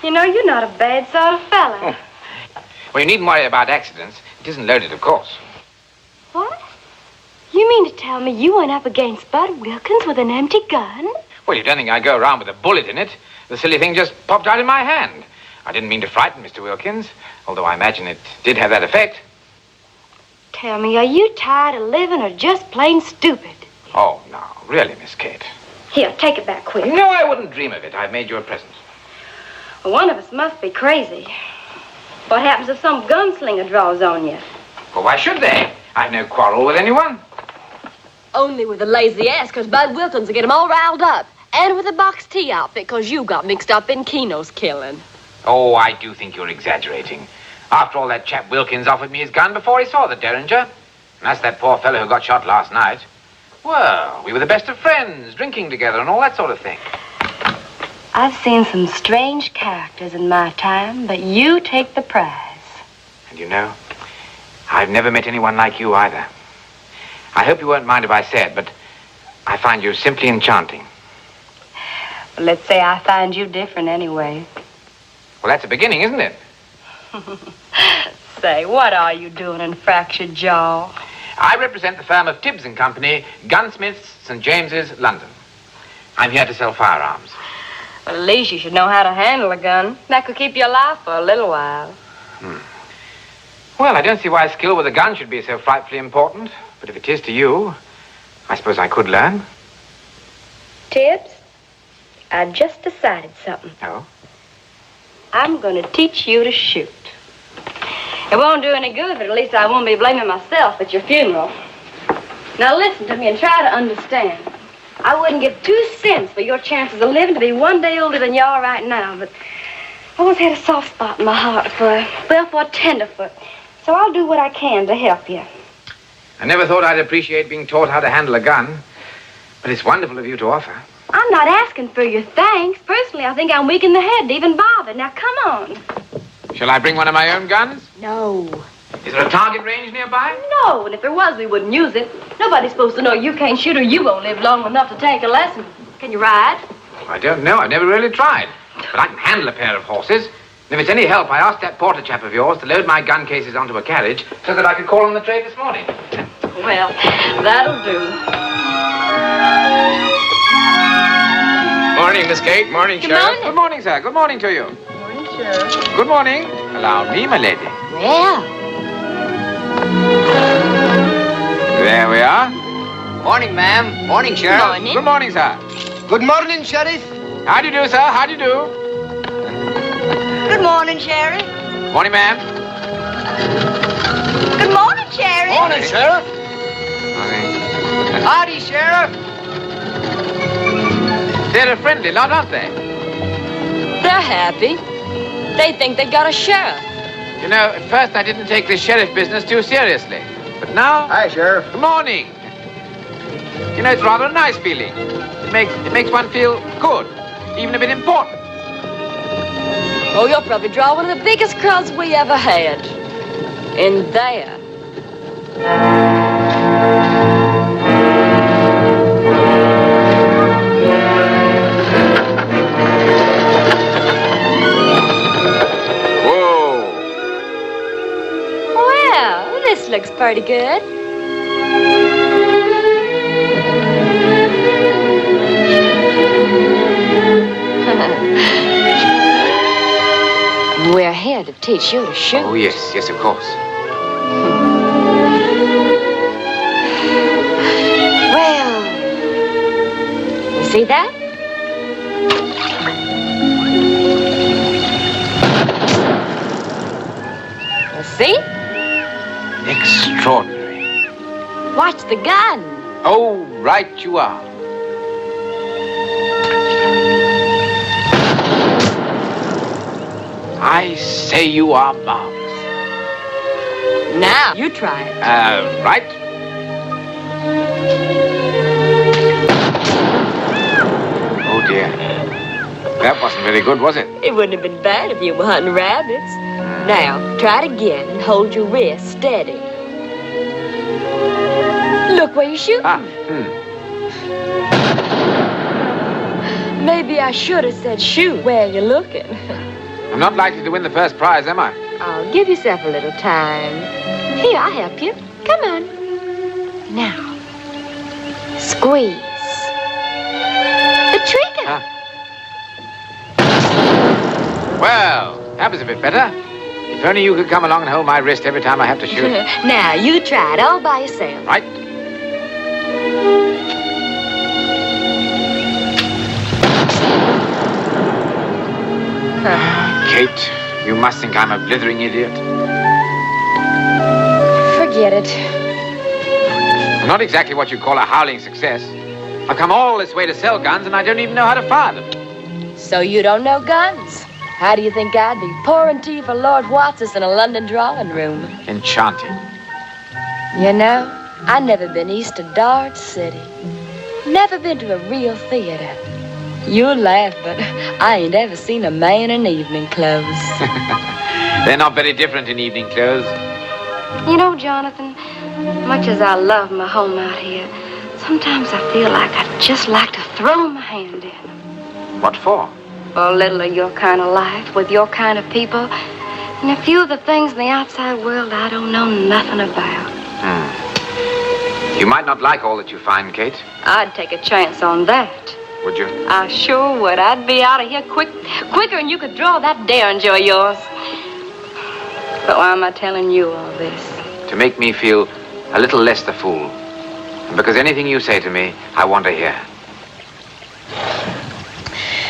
You know, you're not a bad sort of fella. Well, you needn't worry about accidents. It isn't loaded, of course. What? You mean to tell me you went up against Bud Wilkins with an empty gun? Well, you don't think I go around with a bullet in it. The silly thing just popped out in my hand. I didn't mean to frighten Mr. Wilkins, although I imagine it did have that effect. Tell me, are you tired of living or just plain stupid? Oh, no, really, Miss Kate. Here, take it back quick. No, I wouldn't dream of it. I've made you a present. Well, one of us must be crazy. What happens if some gunslinger draws on you? Well, why should they? I've no quarrel with anyone. Only with the lazy ass, because Bud Wilkins will get him all riled up. And with the box T outfit, because you got mixed up in Keno's killing. Oh, I do think you're exaggerating. After all, that chap Wilkins offered me his gun before he saw the derringer. And that's that poor fellow who got shot last night. Well, we were the best of friends, drinking together and all that sort of thing. I've seen some strange characters in my time, but you take the prize. And you know, I've never met anyone like you either. I hope you won't mind if I say it, but I find you simply enchanting. Well, let's say I find you different anyway. Well, that's a beginning, isn't it? Say, what are you doing in Fractured Jaw? I represent the firm of Tibbs and Company, gunsmiths, St. James's, London. I'm here to sell firearms. Well, at least you should know how to handle a gun. That could keep you alive for a little while. Well, I don't see why skill with a gun should be so frightfully important. But if it is to you, I suppose I could learn. Tibbs, I just decided something. Oh? I'm going to teach you to shoot. It won't do any good, but at least I won't be blaming myself at your funeral. Now listen to me and try to understand. I wouldn't give 2 cents for your chances of living to be 1 day older than you are right now, but I always had a soft spot in my heart for a tenderfoot. So I'll do what I can to help you. I never thought I'd appreciate being taught how to handle a gun, but it's wonderful of you to offer. I'm not asking for your thanks. Personally, I think I'm weak in the head to even bother. Now, come on. Shall I bring one of my own guns? No. Is there a target range nearby? No, and if there was, we wouldn't use it. Nobody's supposed to know you can't shoot or you won't live long enough to take a lesson. Can you ride? I don't know. I've never really tried. But I can handle a pair of horses. And if it's any help, I asked that porter chap of yours to load my gun cases onto a carriage so that I could call on the trade this morning. Well, that'll do. Morning, Miss Kate. Morning, Good Sheriff. morning. Good morning, sir. Good morning to you. Morning, Sheriff. Good morning. Allow me, my lady. Well. There we are. Morning, ma'am. Morning, Sheriff. Morning. Good morning, sir. Good morning, Sheriff. How do you do, sir? How do you do? Good morning, Sheriff. Morning, ma'am. Good morning, Sheriff. Morning, Sheriff. Morning. Howdy, Sheriff. They're a friendly lot, aren't they? They're happy. They think they got a sheriff. You know, at first I didn't take this sheriff business too seriously. But now... Hi, Sheriff. Good morning. You know, it's rather a nice feeling. It makes one feel good, even a bit important. Oh, you'll probably draw one of the biggest crowds we ever had. In there. Whoa. Well, this looks pretty good. We're here to teach you to shoot. Oh, yes, yes, of course. Well, you see that? You see? Extraordinary. Watch the gun. Oh, right you are. I say you are marvelous. Now, you try it. Right. Oh, dear. That wasn't very good, was it? It wouldn't have been bad if you were hunting rabbits. Now, try it again and hold your wrist steady. Look where you're shooting. Maybe I should have said shoot where you're looking. I'm not likely to win the first prize, am I? Oh, give yourself a little time. Here, I'll help you. Come on. Now, squeeze. The trigger. Well, that was a bit better. If only you could come along and hold my wrist every time I have to shoot. Now, you try it all by yourself. Right. Kate, you must think I'm a blithering idiot. Forget it. I'm not exactly what you'd call a howling success. I've come all this way to sell guns, and I don't even know how to fire them. So you don't know guns? How do you think I'd be pouring tea for Lord Watts in a London drawing room? Enchanting. You know, I've never been east of Dart City. Never been to a real theater. You'll laugh, but I ain't ever seen a man in evening clothes. They're not very different in evening clothes. You know, Jonathan, much as I love my home out here, sometimes I feel like I'd just like to throw my hand in. What for? For a little of your kind of life with your kind of people, and a few of the things in the outside world I don't know nothing about. You might not like all that you find, Kate. I'd take a chance on that. Would you? I sure would. I'd be out of here quicker than you could draw that derringer of yours. But why am I telling you all this? To make me feel a little less the fool. And because anything you say to me, I want to hear.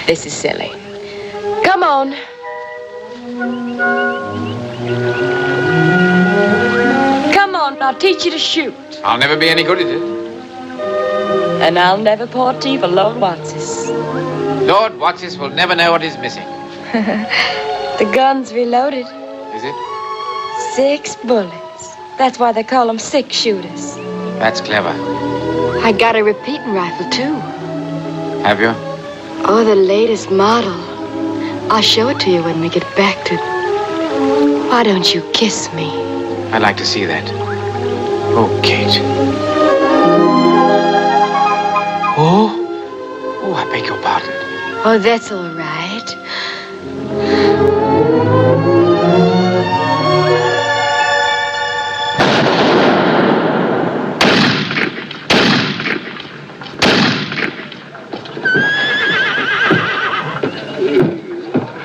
This is silly. Come on. Come on, I'll teach you to shoot. I'll never be any good at it. And I'll never pour tea for Lord Watsis. Lord Watsis will never know what is missing. The gun's reloaded. Is it? 6 bullets. That's why they call them 6 shooters. That's clever. I got a repeating rifle, too. Have you? Oh, the latest model. I'll show it to you when we get back to... Why don't you kiss me? I'd like to see that. Oh, Kate. Oh, I beg your pardon. Oh, that's all right.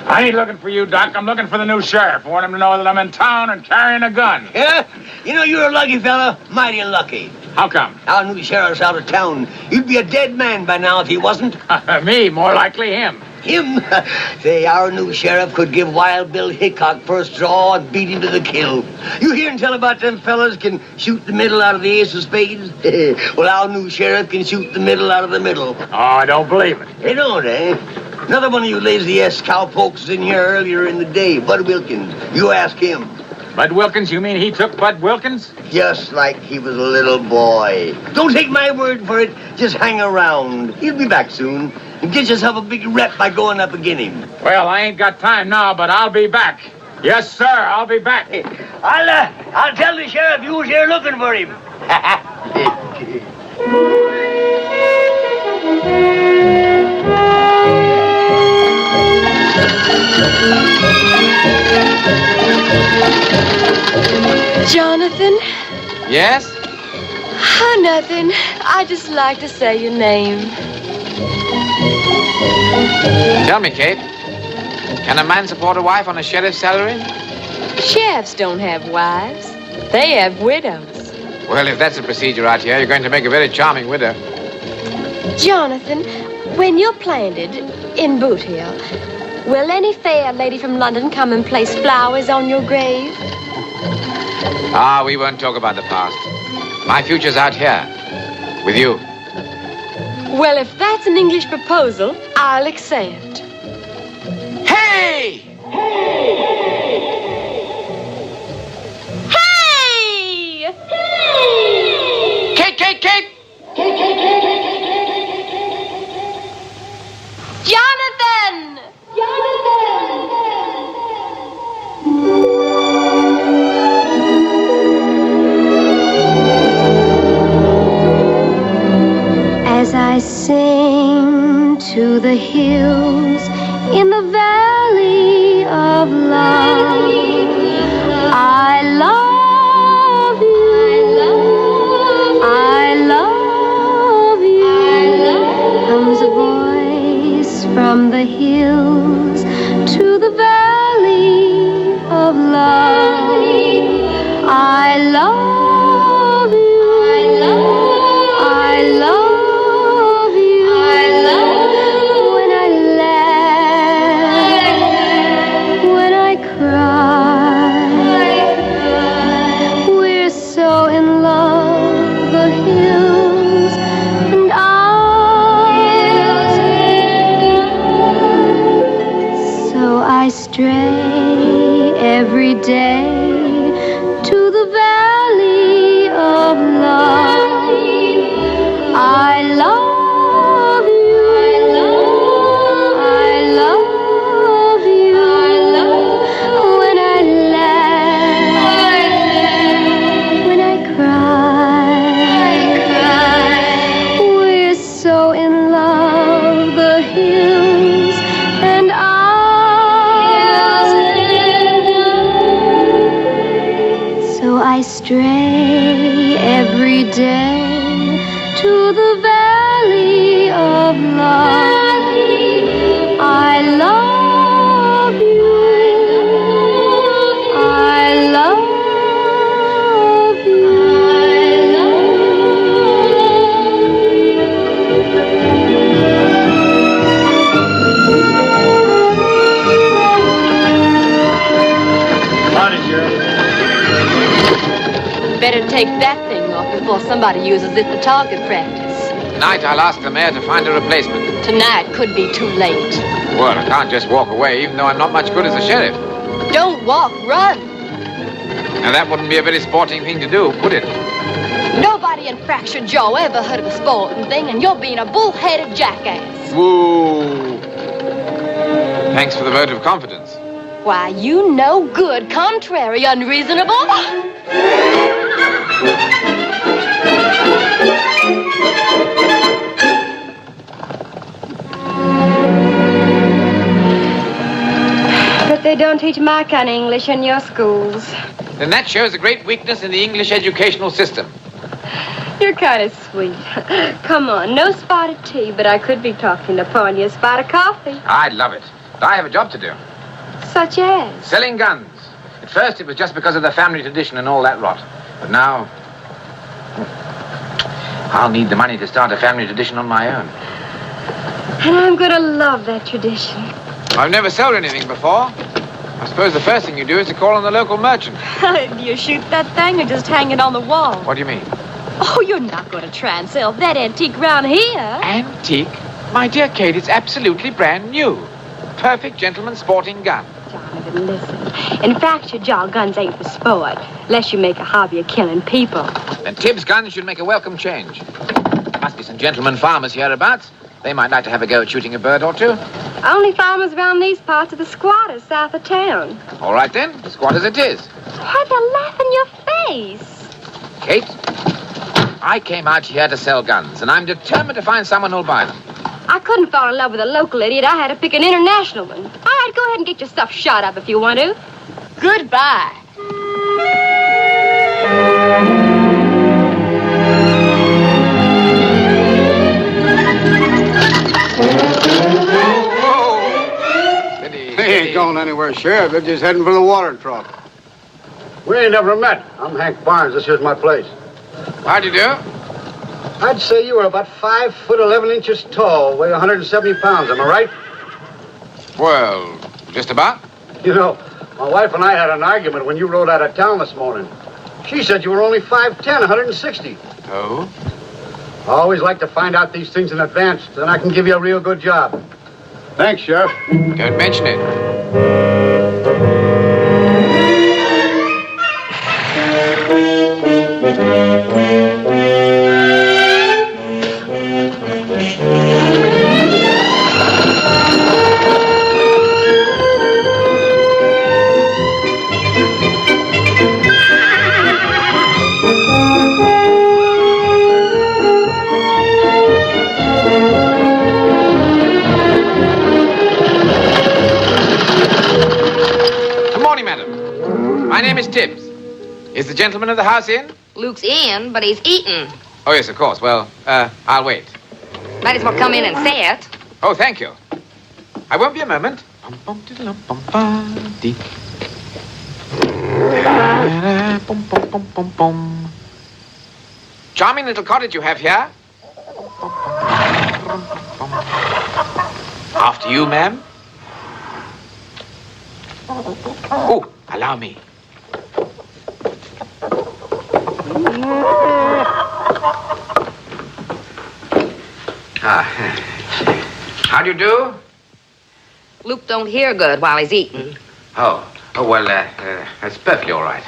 I ain't looking for you, Doc. I'm looking for the new sheriff. I want him to know that I'm in town and carrying a gun. Yeah? You know, you're a lucky fella. Mighty lucky. How come? Our new sheriff's out of town. You'd be a dead man by now if he wasn't. Me, more likely him. Him? Say, our new sheriff could give Wild Bill Hickok first draw and beat him to the kill. You hear and tell about them fellas can shoot the middle out of the ace of spades? Well, our new sheriff can shoot the middle out of the middle. Oh, I don't believe it. You don't, eh? Another one of you lazy-ass cowpokes was in here earlier in the day, Bud Wilkins. You ask him. Bud Wilkins? You mean he took Bud Wilkins? Just like he was a little boy. Don't take my word for it. Just hang around. He'll be back soon. And get yourself a big rep by going up against him. Well, I ain't got time now, but I'll be back. Yes, sir, I'll be back. I'll tell the sheriff you was here looking for him. Jonathan? Yes? Oh, nothing. I just like to say your name. Tell me, Kate. Can a man support a wife on a sheriff's salary? Sheriffs don't have wives. They have widows. Well, if that's the procedure out here, you're going to make a very charming widow. Jonathan, when you're planted in Boot Hill, will any fair lady from London come and place flowers on your grave? Ah, we won't talk about the past. My future's out here, with you. Well, if that's an English proposal, I'll accept. Hey! Hey! Kate, Kate, Kate! Jonathan! As I sing to the hills in the valley of love, I love you, I love you, comes a voice from the hills to the valley of love. I love you, I love when I laugh, when I cry, we're so in love, the hills and I. So I stray every day to the valley of love. I love you, I love you, when I laugh, when I cry, we're so in love, the hills and I. take that thing off before somebody uses it for target practice. Tonight, I'll ask the mayor to find a replacement. Tonight could be too late. Well, I can't just walk away, even though I'm not much good as a sheriff. Don't walk, run. Now, that wouldn't be a very sporting thing to do, would it? Nobody in Fractured Joe ever heard of a sporting thing, and you're being a bull-headed jackass. Woo! Thanks for the vote of confidence. Why, you no good, contrary, unreasonable. But they don't teach my kind of English in your schools. Then that shows a great weakness in the English educational system. You're kind of sweet. Come on, no spotted tea, but I could be talking to pouring you a spot of coffee. I'd love it. But I have a job to do. Such as? Selling guns. At first, it was just because of the family tradition and all that rot. But now, I'll need the money to start a family tradition on my own. And I'm going to love that tradition. I've never sold anything before. I suppose the first thing you do is to call on the local merchant. Do you shoot that thing or just hang it on the wall? What do you mean? Oh, you're not going to try and sell that antique round here. Antique? My dear Kate, it's absolutely brand new. Perfect gentleman's sporting gun. Jonathan, listen. In Fractured Jaw, guns ain't for sport, unless you make a hobby of killing people. Then Tibbs guns should make a welcome change. Must be some gentlemen farmers hereabouts. They might like to have a go at shooting a bird or two. Only farmers around these parts are the squatters south of town. All right, then. Squatters it is. Why, they'll laugh in your face. Kate, I came out here to sell guns, and I'm determined to find someone who'll buy them. I couldn't fall in love with a local idiot. I had to pick an international one. All right, go ahead and get your stuff shot up if you want to. Goodbye. They ain't going anywhere, Sheriff. They're just heading for the water trough. We ain't never met. I'm Hank Barnes. This here's my place. How'd you do? I'd say you were about 5 foot 11 inches tall, weigh 170 pounds. Am I right? Well, just about. You know, my wife and I had an argument when you rode out of town this morning. She said you were only 5'10", 160. Oh? I always like to find out these things in advance, then I can give you a real good job. Thanks, Sheriff. Don't mention it. My name is Tibbs. Is the gentleman of the house in? Luke's in, but he's eating. Oh, yes, of course. Well, I'll wait. Might as well come in and say it. Oh, thank you. I won't be a moment. Charming little cottage you have here. After you, ma'am. Oh, allow me. How do you do? Luke don't hear good while he's eating. Oh, well, that's perfectly all right.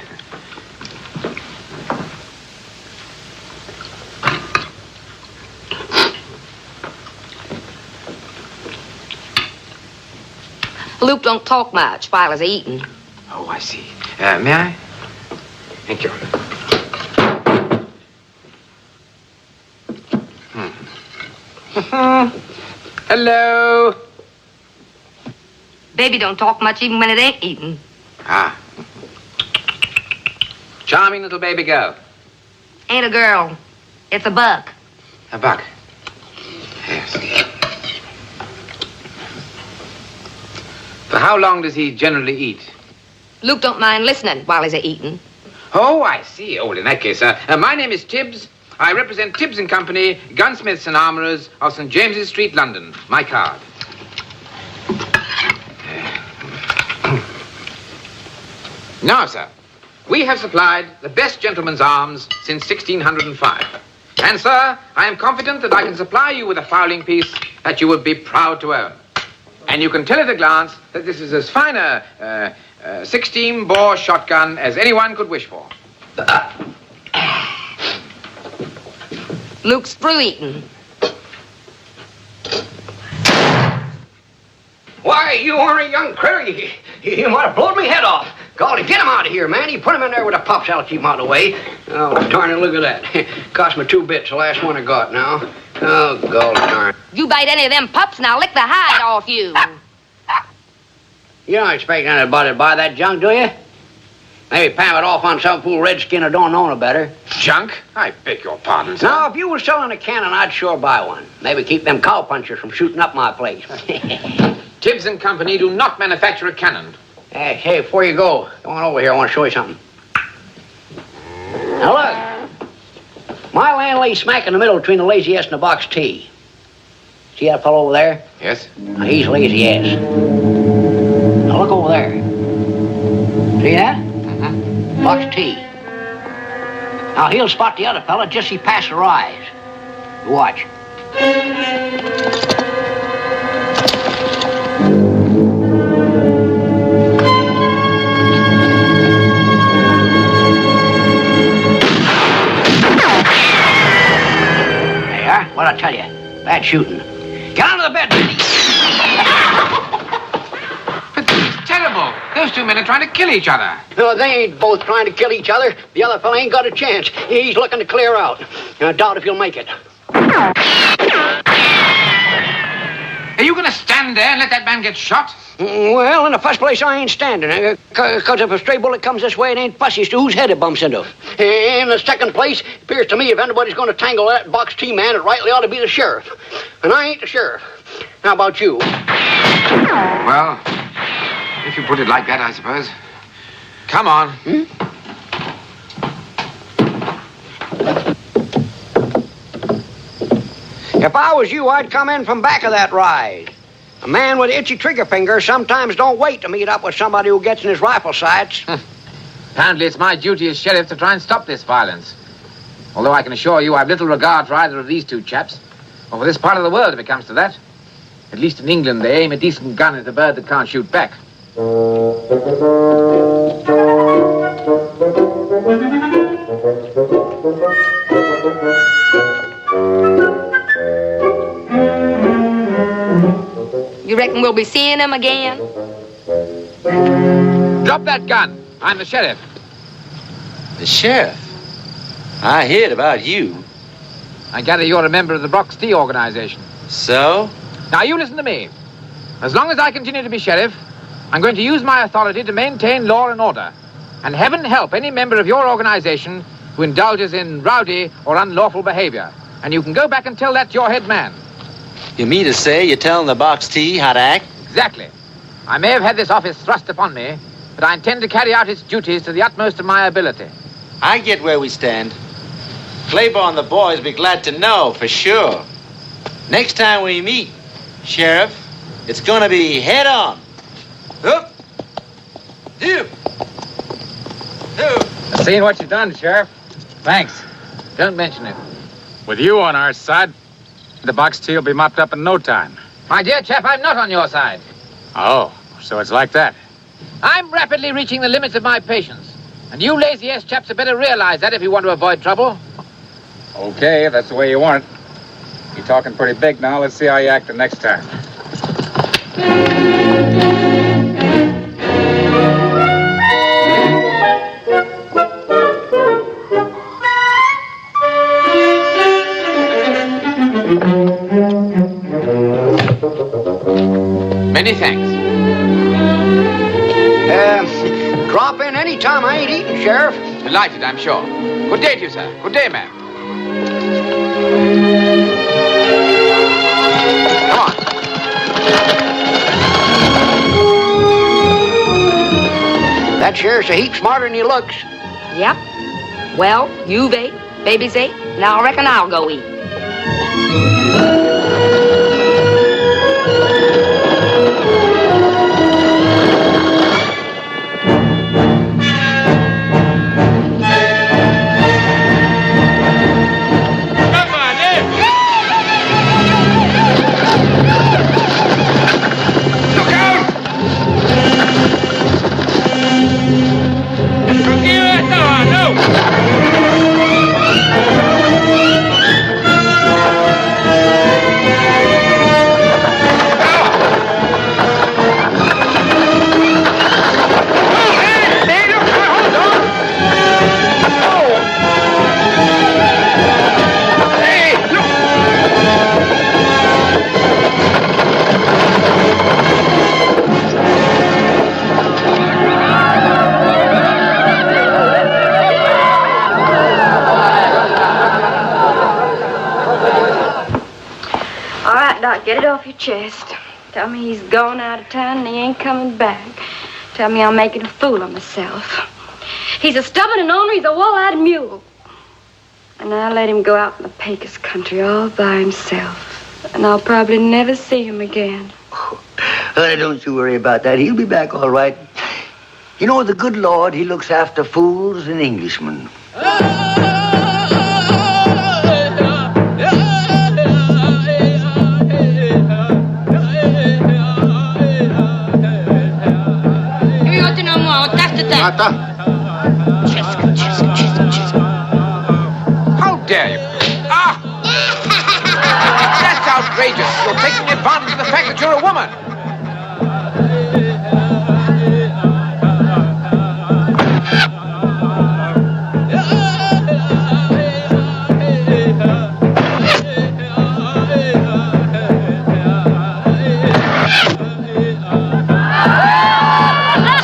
Luke don't talk much while he's eating. Oh, I see. May I? Thank you. Hello. Baby don't talk much even when it ain't eating. Ah. Charming little baby girl. Ain't a girl. It's a buck. A buck. Yes. For how long does he generally eat? Luke don't mind listening while he's eating. Oh, I see. Oh, well, in that case, my name is Tibbs. I represent Tibbs and Company, gunsmiths and armorers of St. James's Street, London. My card. Now, sir, We have supplied the best gentleman's arms since 1605. And, sir, I am confident that I can supply you with a fowling piece that you would be proud to own. And you can tell at a glance that this is as fine a 16-bore shotgun as anyone could wish for. Luke's through eating. Why, you are a young critter. You might have blown me head off. Golly, get him out of here, man. You put him in there with a pups. I'll keep him out of the way. Oh, darn it, look at that. Cost me 2 bits, the last one I got now. Oh, golly darn. You bite any of them pups, and I'll lick the hide off you. You don't expect anybody to buy that junk, do you? Maybe palm it off on some fool redskin who don't know no better. Junk? I beg your pardon, sir. Now, if you were selling a cannon, I'd sure buy one. Maybe keep them cowpunchers from shooting up my place. Tibbs and Company do not manufacture a cannon. Hey, before you go, come on over here. I want to show you something. Now, look. My land lays smack in the middle between the Lazy S and the Box T. See that fellow over there? Yes? Now, he's Lazy S. Now, look over there. See that? Box T. Now, he'll spot the other fella just as he passes the rise. Watch. What'd I tell you? Bad shooting. Get out of the bed, Benny. But it's terrible. Those two men are trying to kill each other. No, they ain't both trying to kill each other. The other fella ain't got a chance. He's looking to clear out. I doubt if he'll make it. Are you going to stand there and let that man get shot? Well, in the first place, I ain't standing. Because if a stray bullet comes this way, it ain't fussy as to whose head it bumps into. In the second place, it appears to me if anybody's going to tangle that Box T man, it rightly ought to be the sheriff. And I ain't the sheriff. How about you? Well, if you put it like that, I suppose. Come on. If I was you, I'd come in from back of that rise. A man with itchy trigger fingers sometimes don't wait to meet up with somebody who gets in his rifle sights. Apparently, it's my duty as sheriff to try and stop this violence. Although I can assure you I've little regard for either of these two chaps, or for this part of the world if it comes to that. At least in England, they aim a decent gun at a bird that can't shoot back. You reckon we'll be seeing him again? Drop that gun. I'm the sheriff. The sheriff? I heard about you. I gather you're a member of the Box T organization. So? Now, you listen to me. As long as I continue to be sheriff, I'm going to use my authority to maintain law and order. And heaven help any member of your organization who indulges in rowdy or unlawful behavior. And you can go back and tell that to your head man. You mean to say you're telling the Box T how to act? Exactly. I may have had this office thrust upon me, but I intend to carry out its duties to the utmost of my ability. I get where we stand. Claiborne and the boys be glad to know, for sure. Next time we meet, Sheriff, it's gonna be head on. Up. Dip. I've seen what you've done, Sheriff. Thanks. Don't mention it. With you on our side, the Box T will be mopped up in no time. My dear chap, I'm not on your side. Oh, so it's like that. I'm rapidly reaching the limits of my patience. And you lazy ass chaps had better realize that if you want to avoid trouble. Okay, if that's the way you want it. You're talking pretty big now. Let's see how you act the next time. Many thanks. Drop in any time. I ain't eating, Sheriff. Delighted, I'm sure. Good day to you, sir. Good day, ma'am. Come on. That sheriff's a heap smarter than he looks. Yep. Well, you've ate, baby's ate, now I reckon I'll go eat. chest. Tell me he's gone out of town and he ain't coming back. Tell me I'm making a fool of myself. He's a stubborn and ornery, he's a wall-eyed mule. And I'll let him go out in the Pecos country all by himself. And I'll probably never see him again. Don't you worry about that. He'll be back all right. You know, the good Lord, he looks after fools and Englishmen. How dare you? Ah! That's outrageous. You're taking advantage of the fact that you're a woman.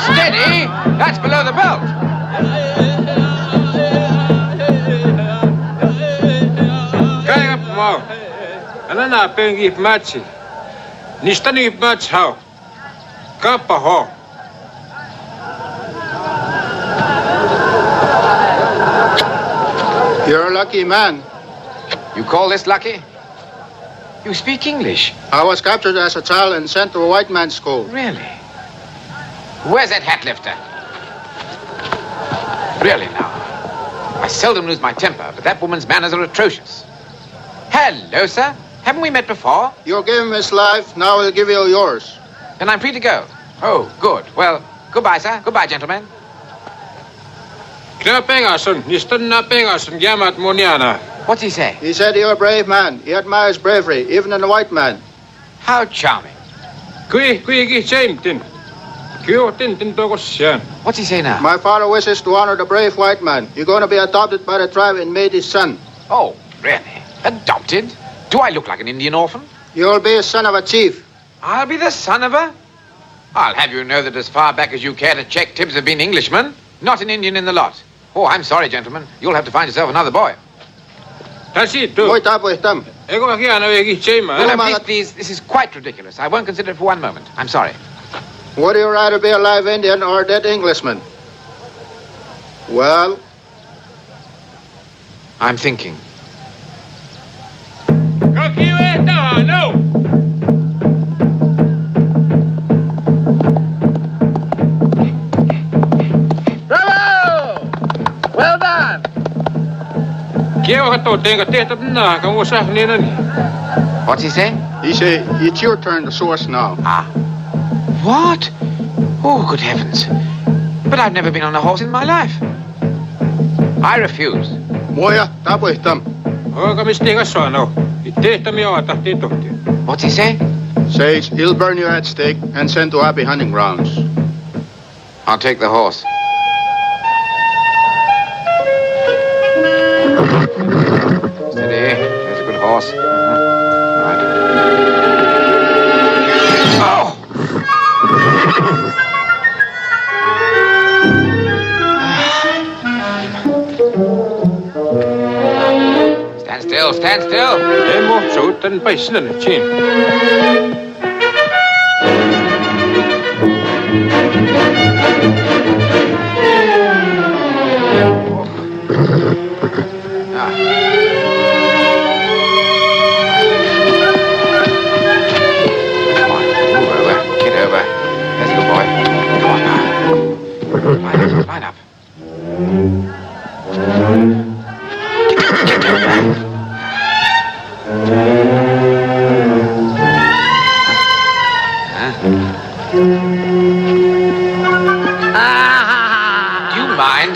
Steady! That's below the belt. Ana na pengi matchi. Nistani match how. Kappa ho. You're a lucky man. You call this lucky? You speak English. I was captured as a child and sent to a white man's school. Really? Where's that hat lifter? Really now. I seldom lose my temper, but that woman's manners are atrocious. Hello, sir. Haven't we met before? You gave him his life, now he'll give you yours. Then I'm free to go. Oh, good. Well, goodbye, sir. Goodbye, gentlemen. What's he say? He said you're a brave man. He admires bravery, even in a white man. How charming. What's he say now? My father wishes to honor the brave white man. You're going to be adopted by the tribe and made his son. Oh, really? Adopted? Do I look like an Indian orphan? You'll be a son of a chief. I'll be the son of a... I'll have you know that as far back as you care to check, Tibbs have been Englishmen. Not an Indian in the lot. Oh, I'm sorry, gentlemen. You'll have to find yourself another boy. Please, this is quite ridiculous. I won't consider it for one moment. I'm sorry. Would you rather be a live Indian or a dead Englishman? Well? I'm thinking. No! Bravo! Well done! What's he say? He say, it's your turn to source now. Ah. What? Oh, good heavens. But I've never been on a horse in my life. I refuse. Moja, tapuihtam. What's he say? Says he'll burn you at stake and send to happy hunting grounds. I'll take the horse. Steady. There's a good horse. Right. Oh! Stand still, stand still. Line up. Do you mind?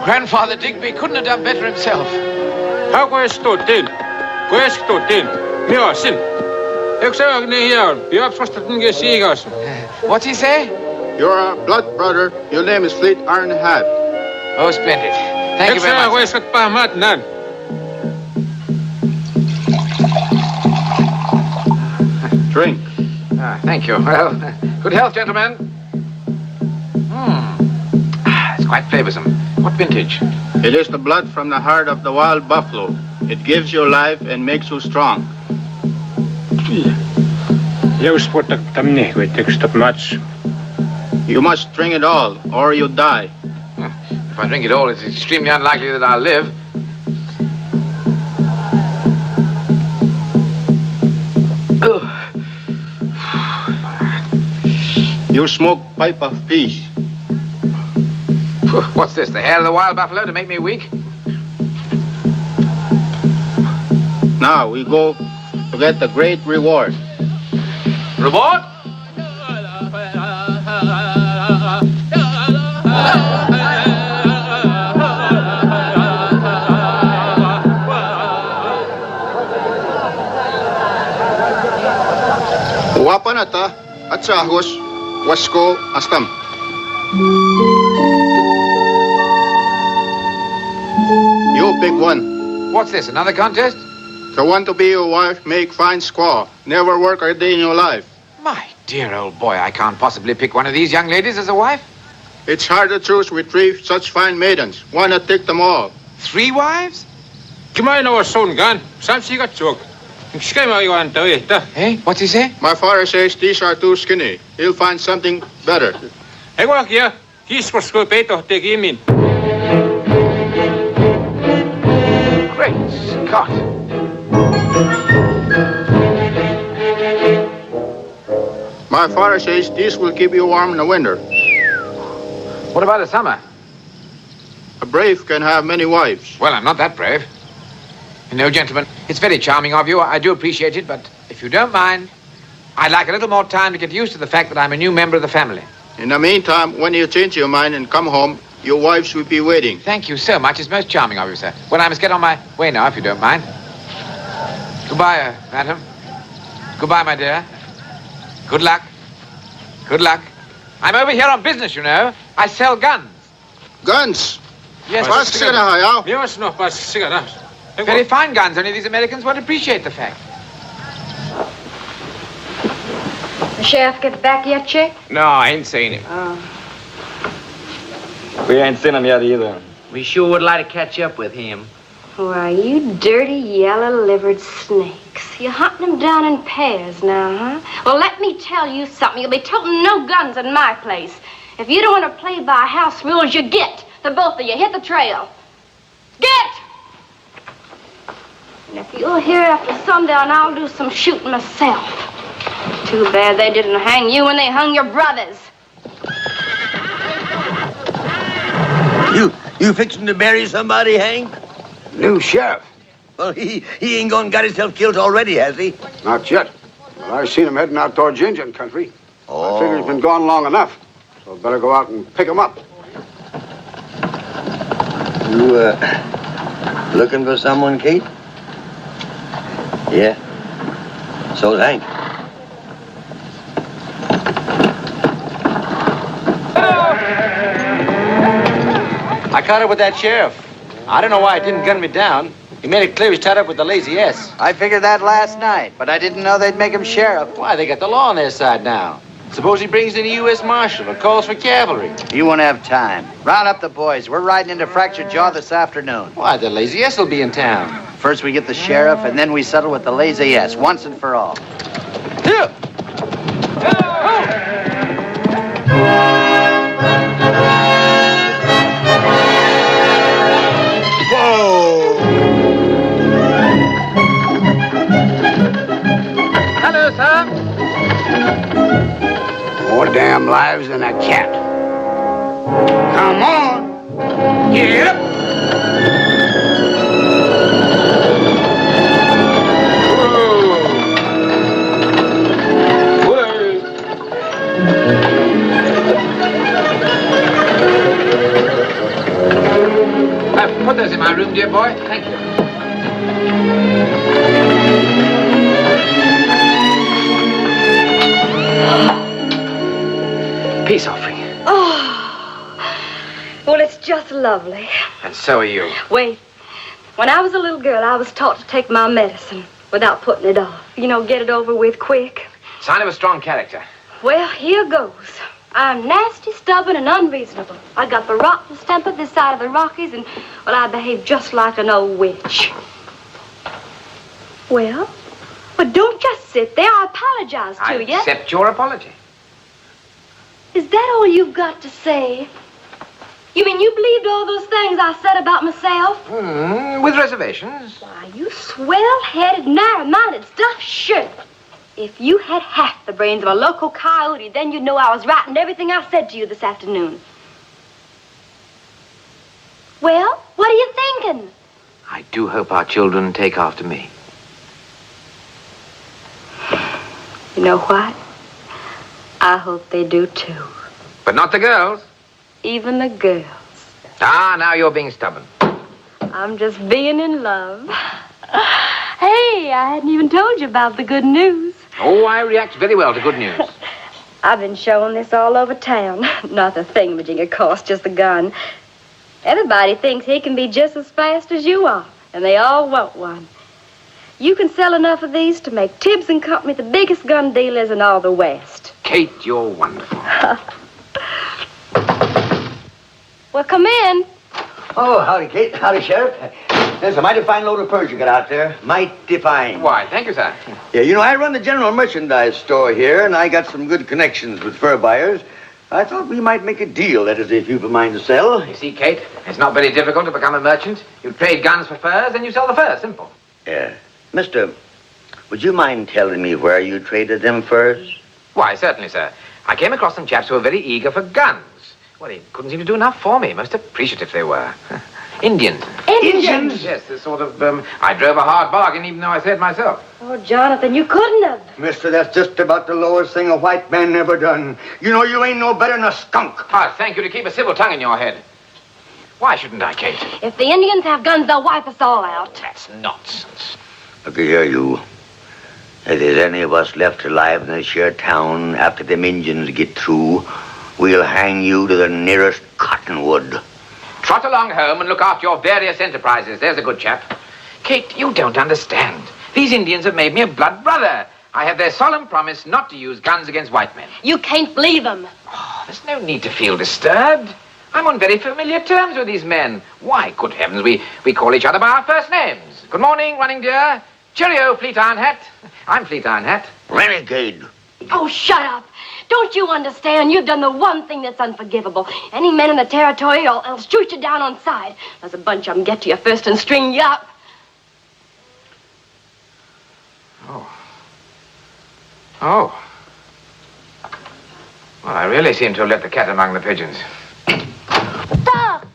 Grandfather Digby couldn't have done better himself. How questo tin? Questo tin? Mio sin. What's he say? You're a blood brother. Your name is Fleet Ironhat. Oh, splendid. Thank you very much. Drink. Thank you. Well, good health, gentlemen. It's quite flavorsome. What vintage? It is the blood from the heart of the wild buffalo. It gives you life and makes you strong. You must drink it all, or you die. If I drink it all, it's extremely unlikely that I'll live. You smoke pipe of peace. What's this, the hair of the wild buffalo to make me weak? Now we go to get the great reward. Reward? Wapanata at sahos wasko astam. You pick one. What's this, another contest? The one to be your wife, make fine squaw. Never work a day in your life. My dear old boy, I can't possibly pick one of these young ladies as a wife. It's hard to choose with 3 such fine maidens. Why not take them all? 3 wives? Hey, what's he say? My father says these are too skinny. He'll find something better. Great Scott. My father says these will keep you warm in the winter. What about the summer? A brave can have many wives. Well, I'm not that brave. No, gentlemen, it's very charming of you. I do appreciate it, but if you don't mind, I'd like a little more time to get used to the fact that I'm a new member of the family. In the meantime, when you change your mind and come home, your wives will be waiting. Thank you so much. It's most charming of you, sir. Well, I must get on my way now, if you don't mind. Goodbye, madam. Goodbye, my dear. Good luck. Good luck. I'm over here on business, you know. I sell guns. Guns? Yes, very fine guns, only these Americans won't appreciate the fact. The sheriff get back yet, Chick? No, I ain't seen him. Oh. We ain't seen him yet either. We sure would like to catch up with him. Why, you dirty, yellow-livered snakes. You hunting them down in pairs now, huh? Well, let me tell you something. You'll be toting no guns in my place. If you don't want to play by house rules, you get. The both of you. Hit the trail. Get! And if you're here after sundown, I'll do some shooting myself. Too bad they didn't hang you when they hung your brothers. You fixing to bury somebody, Hank? New sheriff. Well, he ain't gone got himself killed already, has he? Not yet. But I seen him heading out towards Indian country. Oh. I figure he's been gone long enough. So I'd better go out and pick him up. You, looking for someone, Kate? Yeah. So's Hank. I caught up with that sheriff. I don't know why he didn't gun me down. He made it clear he's tied up with the Lazy S. I figured that last night, but I didn't know they'd make him sheriff. Why, they got the law on their side now. Suppose he brings in a U.S. Marshal or calls for cavalry. You won't have time. Round up the boys. We're riding into Fractured Jaw this afternoon. Why, the Lazy S will be in town. First we get the sheriff, and then we settle with the Lazy S, once and for all. Here! Hello, sir. More damn lives than a cat. Come on. Get up. Put those in my room, dear boy. Thank you. Peace offering. Oh, well, it's just lovely. And so are you. Wait. When I was a little girl, I was taught to take my medicine without putting it off. You know, get it over with quick. Sign of a strong character. Well, here goes. I'm nasty, stubborn, and unreasonable. I got the rottenest temper this side of the Rockies, and, well, I behave just like an old witch. Well, don't just sit there. I apologize to you. I accept your apology. Is that all you've got to say? You mean you believed all those things I said about myself? With reservations. Why, you swell-headed, narrow-minded stuff, sure. If you had half the brains of a local coyote, then you'd know I was right in everything I said to you this afternoon. Well, what are you thinking? I do hope our children take after me. You know what? I hope they do, too. But not the girls. Even the girls. Ah, now you're being stubborn. I'm just being in love. Hey, I hadn't even told you about the good news. Oh, I react very well to good news. I've been showing this all over town. Not the thingamajig, of course, just the gun. Everybody thinks he can be just as fast as you are, and they all want one. You can sell enough of these to make Tibbs and Company the biggest gun dealers in all the West. Kate, you're wonderful. Well, come in. Oh, howdy, Kate. Howdy, Sheriff. There's a mighty fine load of furs you got out there. Mighty fine. Why, thank you, sir. Yeah, you know, I run the general merchandise store here, and I got some good connections with fur buyers. I thought we might make a deal, that is, if you've a mind to sell. You see, Kate, it's not very difficult to become a merchant. You trade guns for furs, and you sell the furs. Simple. Yeah. Mister, would you mind telling me where you traded them furs? Why, certainly, sir. I came across some chaps who were very eager for guns. Well, they couldn't seem to do enough for me. Most appreciative they were. Indians. Indians? Yes, this sort of, I drove a hard bargain, even though I said myself. Oh, Jonathan, you couldn't have. Mister, that's just about the lowest thing a white man ever done. You know, you ain't no better than a skunk. Ah, thank you to keep a civil tongue in your head. Why shouldn't I, Kate? If the Indians have guns, they'll wipe us all out. That's nonsense. Look here, you. If there's any of us left alive in this here town after them Indians get through, we'll hang you to the nearest cottonwood. Trot along home and look after your various enterprises. There's a good chap. Kate, you don't understand. These Indians have made me a blood brother. I have their solemn promise not to use guns against white men. You can't believe them. Oh, there's no need to feel disturbed. I'm on very familiar terms with these men. Why, good heavens, we call each other by our first names. Good morning, Running Deer. Cheerio, Fleet Iron Hat. I'm Fleet Iron Hat. Renegade. Oh, shut up. Don't you understand? You've done the one thing that's unforgivable. Any men in the territory will shoot you down on sight. There's a bunch of them get to you first and string you up. Oh. Well, I really seem to have let the cat among the pigeons. Doc!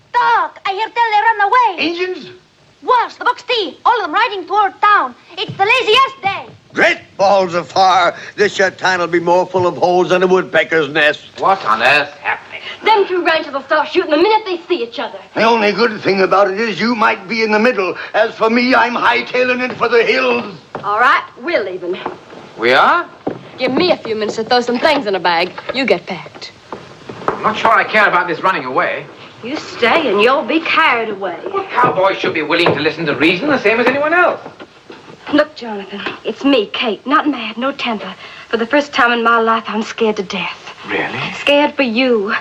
I hear tell they run away. Indians? Worse, the Bucks T. All of them riding toward town. It's the laziest day. Great balls of fire. This here town will be more full of holes than a woodpecker's nest. What on earth's happening? Them two ranchers will start shooting the minute they see each other. The only good thing about it is you might be in the middle. As for me, I'm hightailing it for the hills. All right, we're leaving. We are? Give me a few minutes to throw some things in a bag. You get packed. I'm not sure I care about this running away. You stay and you'll be carried away. Well, cowboys should be willing to listen to reason the same as anyone else. Look, Jonathan, it's me, Kate. Not mad, no temper. For the first time in my life, I'm scared to death. Really? Scared for you.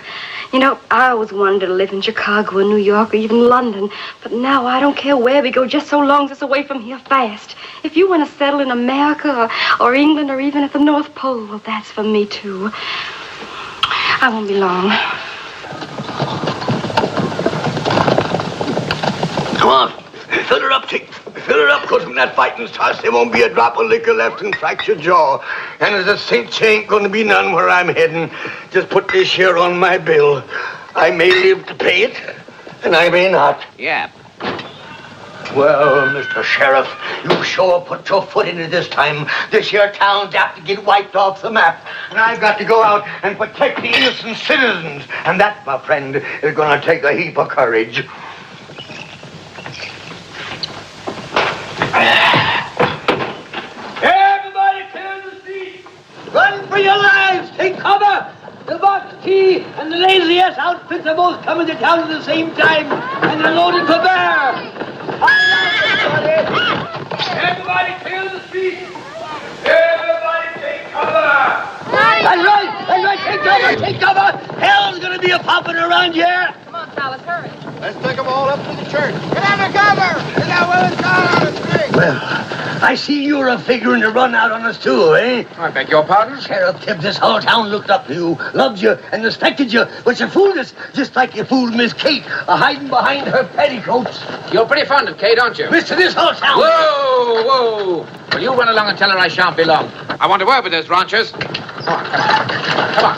You know, I always wanted to live in Chicago or New York or even London. But now I don't care where we go, just so long as it's away from here fast. If you want to settle in America or England or even at the North Pole, well, that's for me, too. I won't be long. Come on. Fill her up, Tick. Fill her up, because when that fighting starts, there won't be a drop of liquor left and fracture jaw. And as a cinch ain't going to be none where I'm heading, just put this here on my bill. I may live to pay it, and I may not. Yeah. Well, Mr. Sheriff, you sure put your foot in it this time. This here town's apt to get wiped off the map. And I've got to go out and protect the innocent citizens. And that, my friend, is going to take a heap of courage. LAS outfits are both coming to town at the same time, and they're loaded for bear. Everybody clear the street. Everybody take cover. That's right, take cover. Hell's gonna be a popping around here. Come on, fellas, hurry. Let's take them all up to the church. Get under cover! Get that woman's down on the street! Well, I see you're a figuring to run out on us too, eh? I beg your pardon? Sheriff Tibbs, this whole town looked up to you, loved you, and respected you, but you fooled us, just like you fooled Miss Kate, hiding behind her petticoats. You're pretty fond of Kate, aren't you? Mister, this whole town... Whoa! Well, you run along and tell her I shan't be long. I want to work with those ranchers. Come on.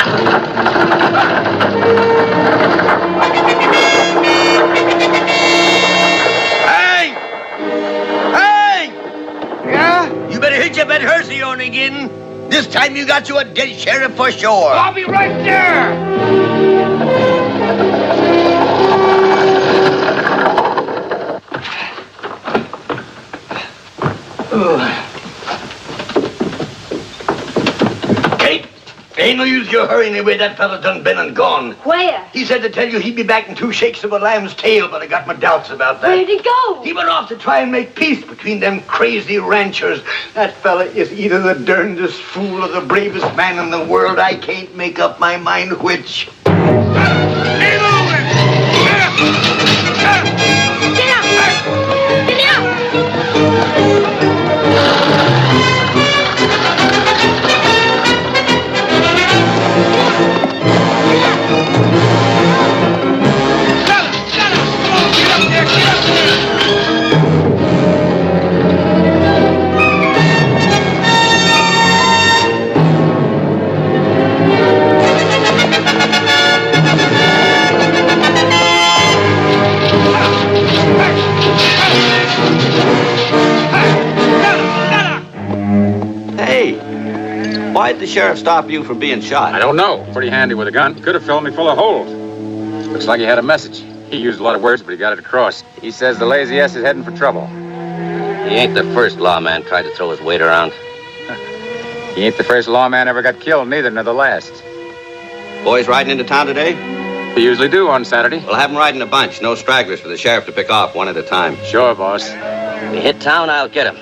Hey! Yeah? You better hit your bed hearsey on again. This time you got you a dead sheriff for sure. I'll be right there. Kate, ain't no use you hurrying away. That fella done been and gone. Where? He said to tell you he'd be back in 2 shakes of a lamb's tail, but I got my doubts about that. Where'd he go? He went off to try and make peace between them crazy ranchers. That fella is either the darndest fool or the bravest man in the world. I can't make up my mind which. Why'd the sheriff stop you from being shot? I don't know. Pretty handy with a gun. Could have filled me full of holes. Looks like he had a message. He used a lot of words, but he got it across. He says the Lazy S is heading for trouble. He ain't the first lawman tried to throw his weight around. He ain't the first lawman ever got killed, neither nor the last. Boys riding into town today? We usually do on Saturday. We'll have them riding a bunch. No stragglers for the sheriff to pick off one at a time. Sure, boss. When we hit town, I'll get him.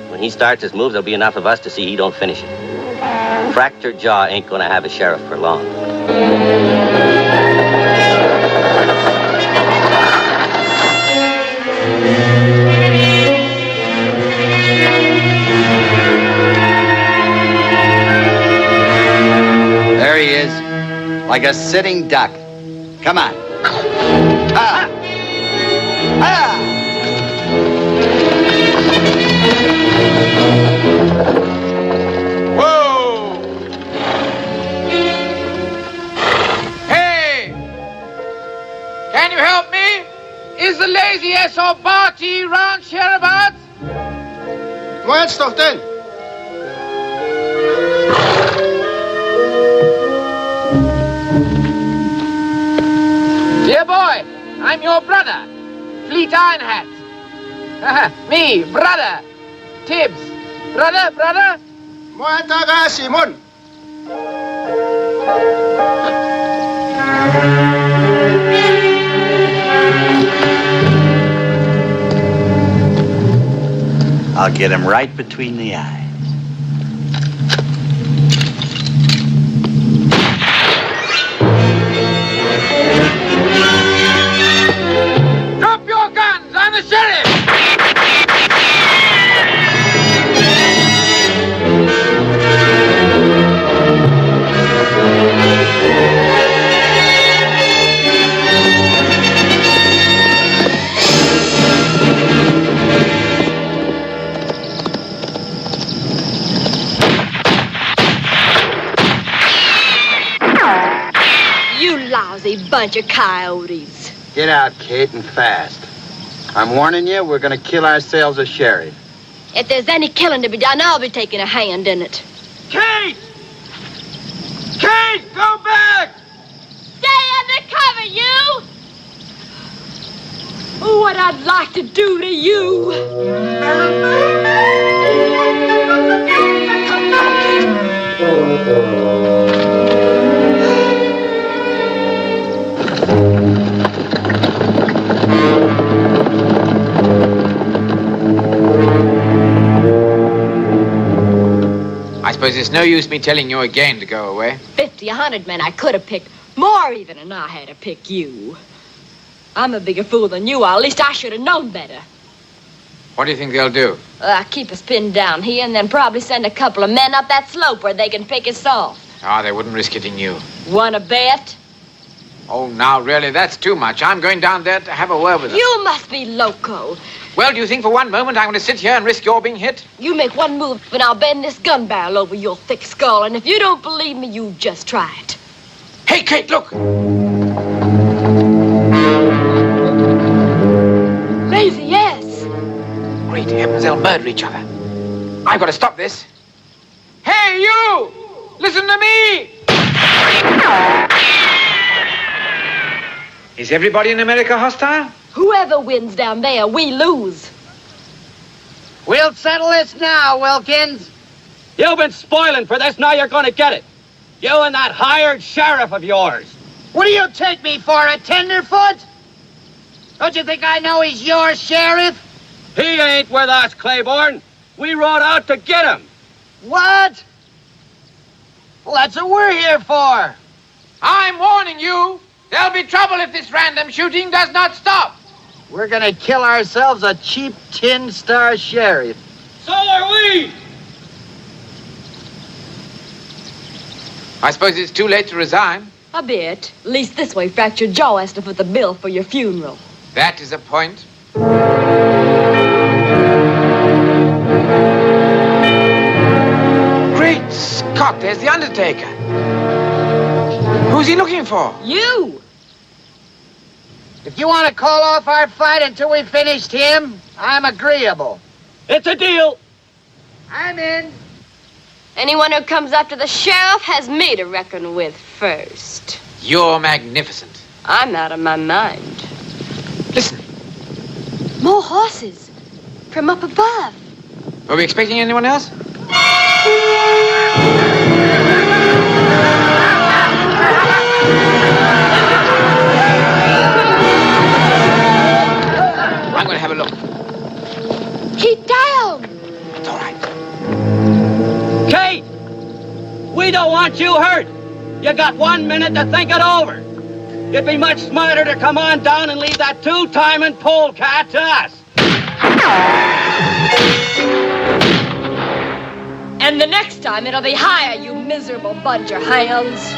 When he starts his moves, there'll be enough of us to see he don't finish it. Fractured jaw ain't gonna have a sheriff for long. There he is, like a sitting duck. Come on. Ah. Ah. Whoa! Hey! Can you help me? Is the Lazy S or Barty round hereabouts? Wo jetzt doch denn? Dear boy, I'm your brother, Fleet Ironhat. Me, brother, Tibbs. Brother? Moja taga Simon. I'll get him right between the eyes. Drop your guns, I'm the sheriff! You lousy bunch of coyotes. Get out, Kate, and fast. I'm warning you, we're gonna kill ourselves a sheriff. If there's any killing to be done, I'll be taking a hand in it. Kate! Kate, go back! Stay under cover, you! What I'd like to do to you. suppose it's no use me telling you again to go away. 50, 100 men I could have picked. More even than I had to pick you. I'm a bigger fool than you are. At least I should have known better. What do you think they'll do? Keep us pinned down here and then probably send a couple of men up that slope where they can pick us off. Ah, they wouldn't risk hitting you. Wanna bet? Oh, now, really, that's too much. I'm going down there to have a word with them. You must be loco. Well, do you think for one moment I'm going to sit here and risk your being hit? You make one move and I'll bend this gun barrel over your thick skull. And if you don't believe me, you just try it. Hey, Kate, look! Lazy, yes. Great heavens, they'll murder each other. I've got to stop this. Hey, you! Listen to me! Is everybody in America hostile? Whoever wins down there, we lose. We'll settle this now, Wilkins. You've been spoiling for this, now you're going to get it. You and that hired sheriff of yours. What do you take me for, a tenderfoot? Don't you think I know he's your sheriff? He ain't with us, Claiborne. We rode out to get him. What? Well, that's what we're here for. I'm warning you. There'll be trouble if this random shooting does not stop. We're gonna kill ourselves a cheap tin-star sheriff. So are we. I suppose it's too late to resign. A bit. At least this way Fractured Jaw has to foot the bill for your funeral. That is a point. Great Scott, there's the Undertaker. Who's he looking for? You! If you want to call off our fight until we finished him, I'm agreeable. It's a deal. I'm in. Anyone who comes after the sheriff has me to reckon with first. You're magnificent. I'm out of my mind. Listen. More horses. From up above. Were we expecting anyone else? I'm going to have a look. Keep down. It's all right. Kate, we don't want you hurt. You got 1 minute to think it over. It'd be much smarter to come on down and leave that two-timing polecat to us. And the next time it'll be higher, you miserable bunch of hounds.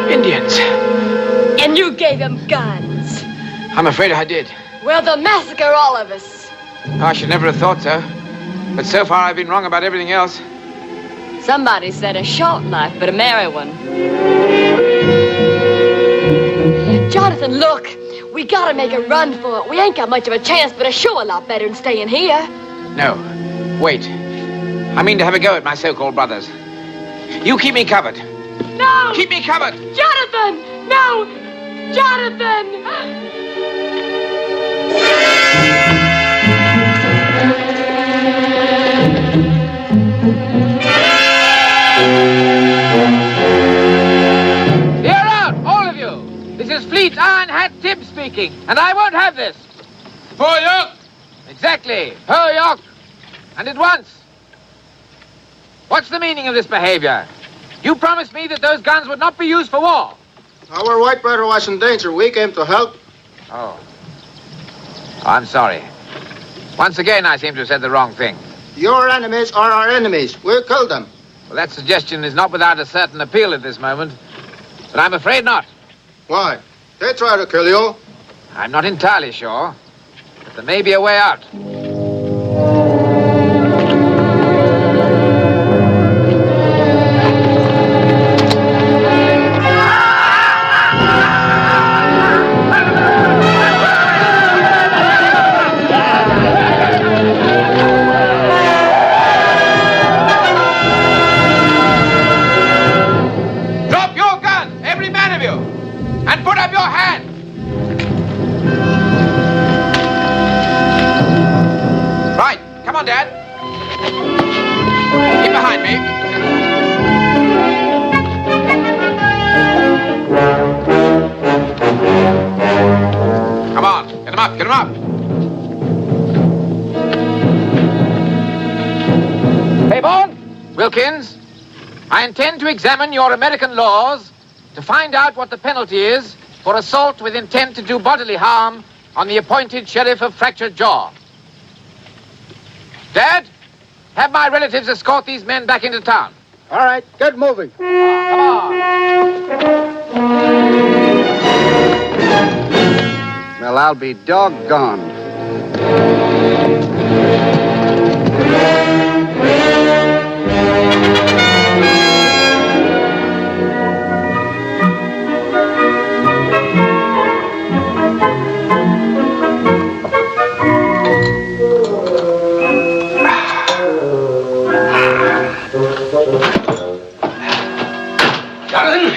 Indians. And you gave them guns. I'm afraid I did. Well, they'll massacre all of us. I should never have thought so. But so far I've been wrong about everything else. Somebody said a short life, but a merry one. Jonathan, look. We gotta make a run for it. We ain't got much of a chance, but it's sure a lot better than staying here. No. Wait. I mean to have a go at my so-called brothers. You keep me covered. No! Keep me covered! Jonathan! No! Jonathan! Hear out, all of you. This is Fleet Iron Hat Tib speaking, and I won't have this. For you! Exactly. Ho, York. And at once. What's the meaning of this behavior? You promised me that those guns would not be used for war. Our white brother was in danger. We came to help. Oh. I'm sorry. Once again, I seem to have said the wrong thing. Your enemies are our enemies. We'll kill them. Well, that suggestion is not without a certain appeal at this moment. But I'm afraid not. Why? They try to kill you. I'm not entirely sure. But there may be a way out. I intend to examine your American laws to find out what the penalty is for assault with intent to do bodily harm on the appointed sheriff of Fractured Jaw. Dad, have my relatives escort these men back into town. All right, get moving. Come on. Well, I'll be doggone.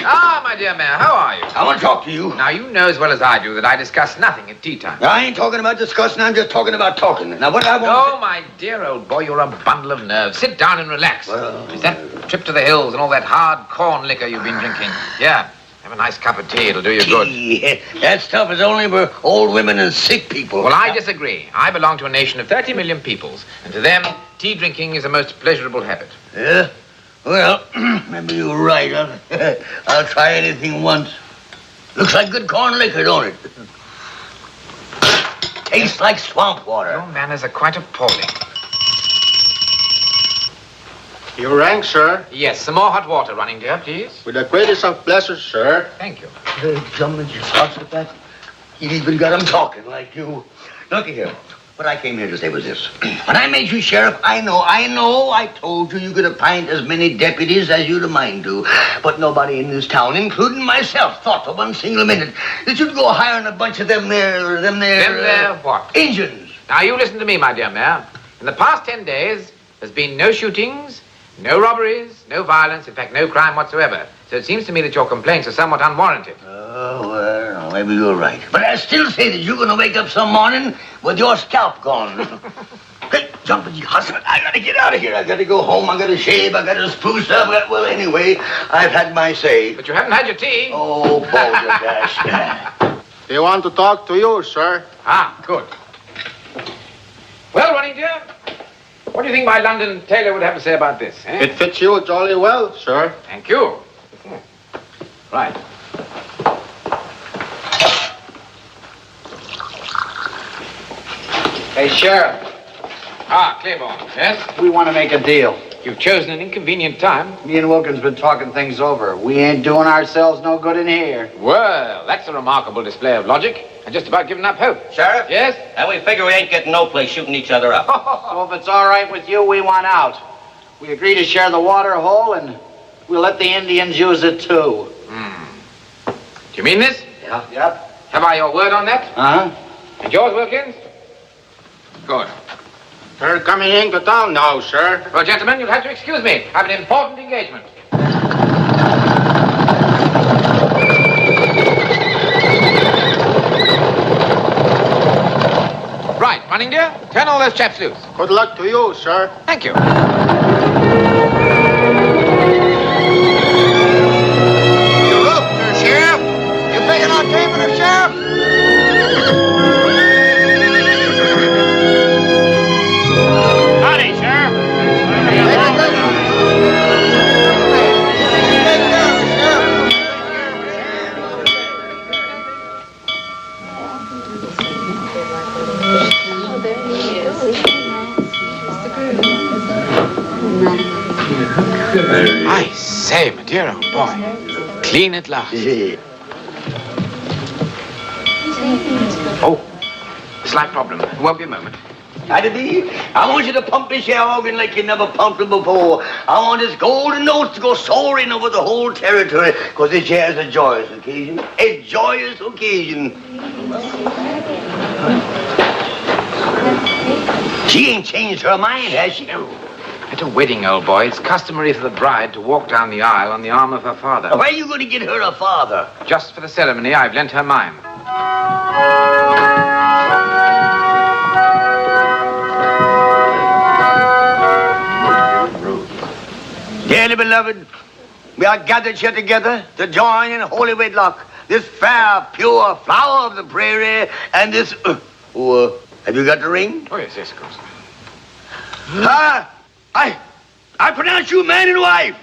Ah, my dear Mayor, how are you? I want to talk to you. Now, you know as well as I do that I discuss nothing at tea time. I ain't talking about discussing, I'm just talking about talking. Now, what I want Oh, my dear old boy, you're a bundle of nerves. Sit down and relax. Is that trip to the hills and all that hard corn liquor you've been drinking? Yeah, have a nice cup of tea. It'll do you good. Yeah, that stuff is only for old women and sick people. Well, I disagree. I belong to a nation of 30 million peoples, and to them, tea drinking is a most pleasurable habit. Yeah? Well, maybe you're right. I'll try anything once. Looks like good corn liquor, don't it? Tastes like swamp water. Your manners are quite appalling. You rang, sir? Yes, some more hot water running, dear, please. With the greatest of pleasures, sir. Thank you. Someone just talks with that. You even got him talking like you. Look here. What I came here to say was this. When I made you sheriff, I know, I told you you could appoint as many deputies as you'd a mind to. But nobody in this town, including myself, thought for one single minute that you'd go hiring a bunch of them there what? Injuns. Now, you listen to me, my dear Mayor. In the past 10 days, there's been no shootings, no robberies, no violence, in fact, no crime whatsoever. So it seems to me that your complaints are somewhat unwarranted. Oh, well, maybe you're right. But I still say that you're going to wake up some morning with your scalp gone. Hey, jumping, you husband, I got to get out of here. I got to go home. I got to shave. I got to spruce up. Well, anyway, I've had my say. But you haven't had your tea. Oh, balderdash. They want to talk to you, sir. Ah, good. Well, Ronnie, dear, what do you think my London tailor would have to say about this, eh? It fits you jolly well, sir. Thank you. Right. Hey, Sheriff. Ah, Claiborne. Yes? We want to make a deal. You've chosen an inconvenient time. Me and Wilkins been talking things over. We ain't doing ourselves no good in here. Well, that's a remarkable display of logic. And just about given up hope. Sheriff? Yes? And we figure we ain't getting no place shooting each other up. So if it's all right with you, we want out. We agree to share the water hole, and we'll let the Indians use it, too. Do you mean this? Yeah. Yep. Have I your word on that? Uh-huh. And yours, Wilkins? Good. They're coming into town now, sir. Well, gentlemen, you'll have to excuse me. I have an important engagement. Right, Running dear, turn all those chaps loose. Good luck to you, sir. Thank you. You look, Sheriff. You thinking I came for the sheriff? Howdy, Sheriff. I say, my dear old boy. Clean at last. Oh, slight problem. It won't be a moment. I want you to pump this here organ like you never pumped it before. I want his golden notes to go soaring over the whole territory, because this here is a joyous occasion. A joyous occasion. She ain't changed her mind, has she? No. At a wedding, old boy, it's customary for the bride to walk down the aisle on the arm of her father. Where are you going to get her a father? Just for the ceremony, I've lent her mine. Dearly beloved, we are gathered here together to join in holy wedlock, this fair, pure flower of the prairie, and this... have you got the ring? Oh, yes, of course. I pronounce you man and wife.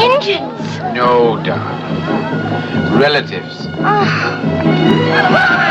Injuns. No, darling. Relatives. Oh.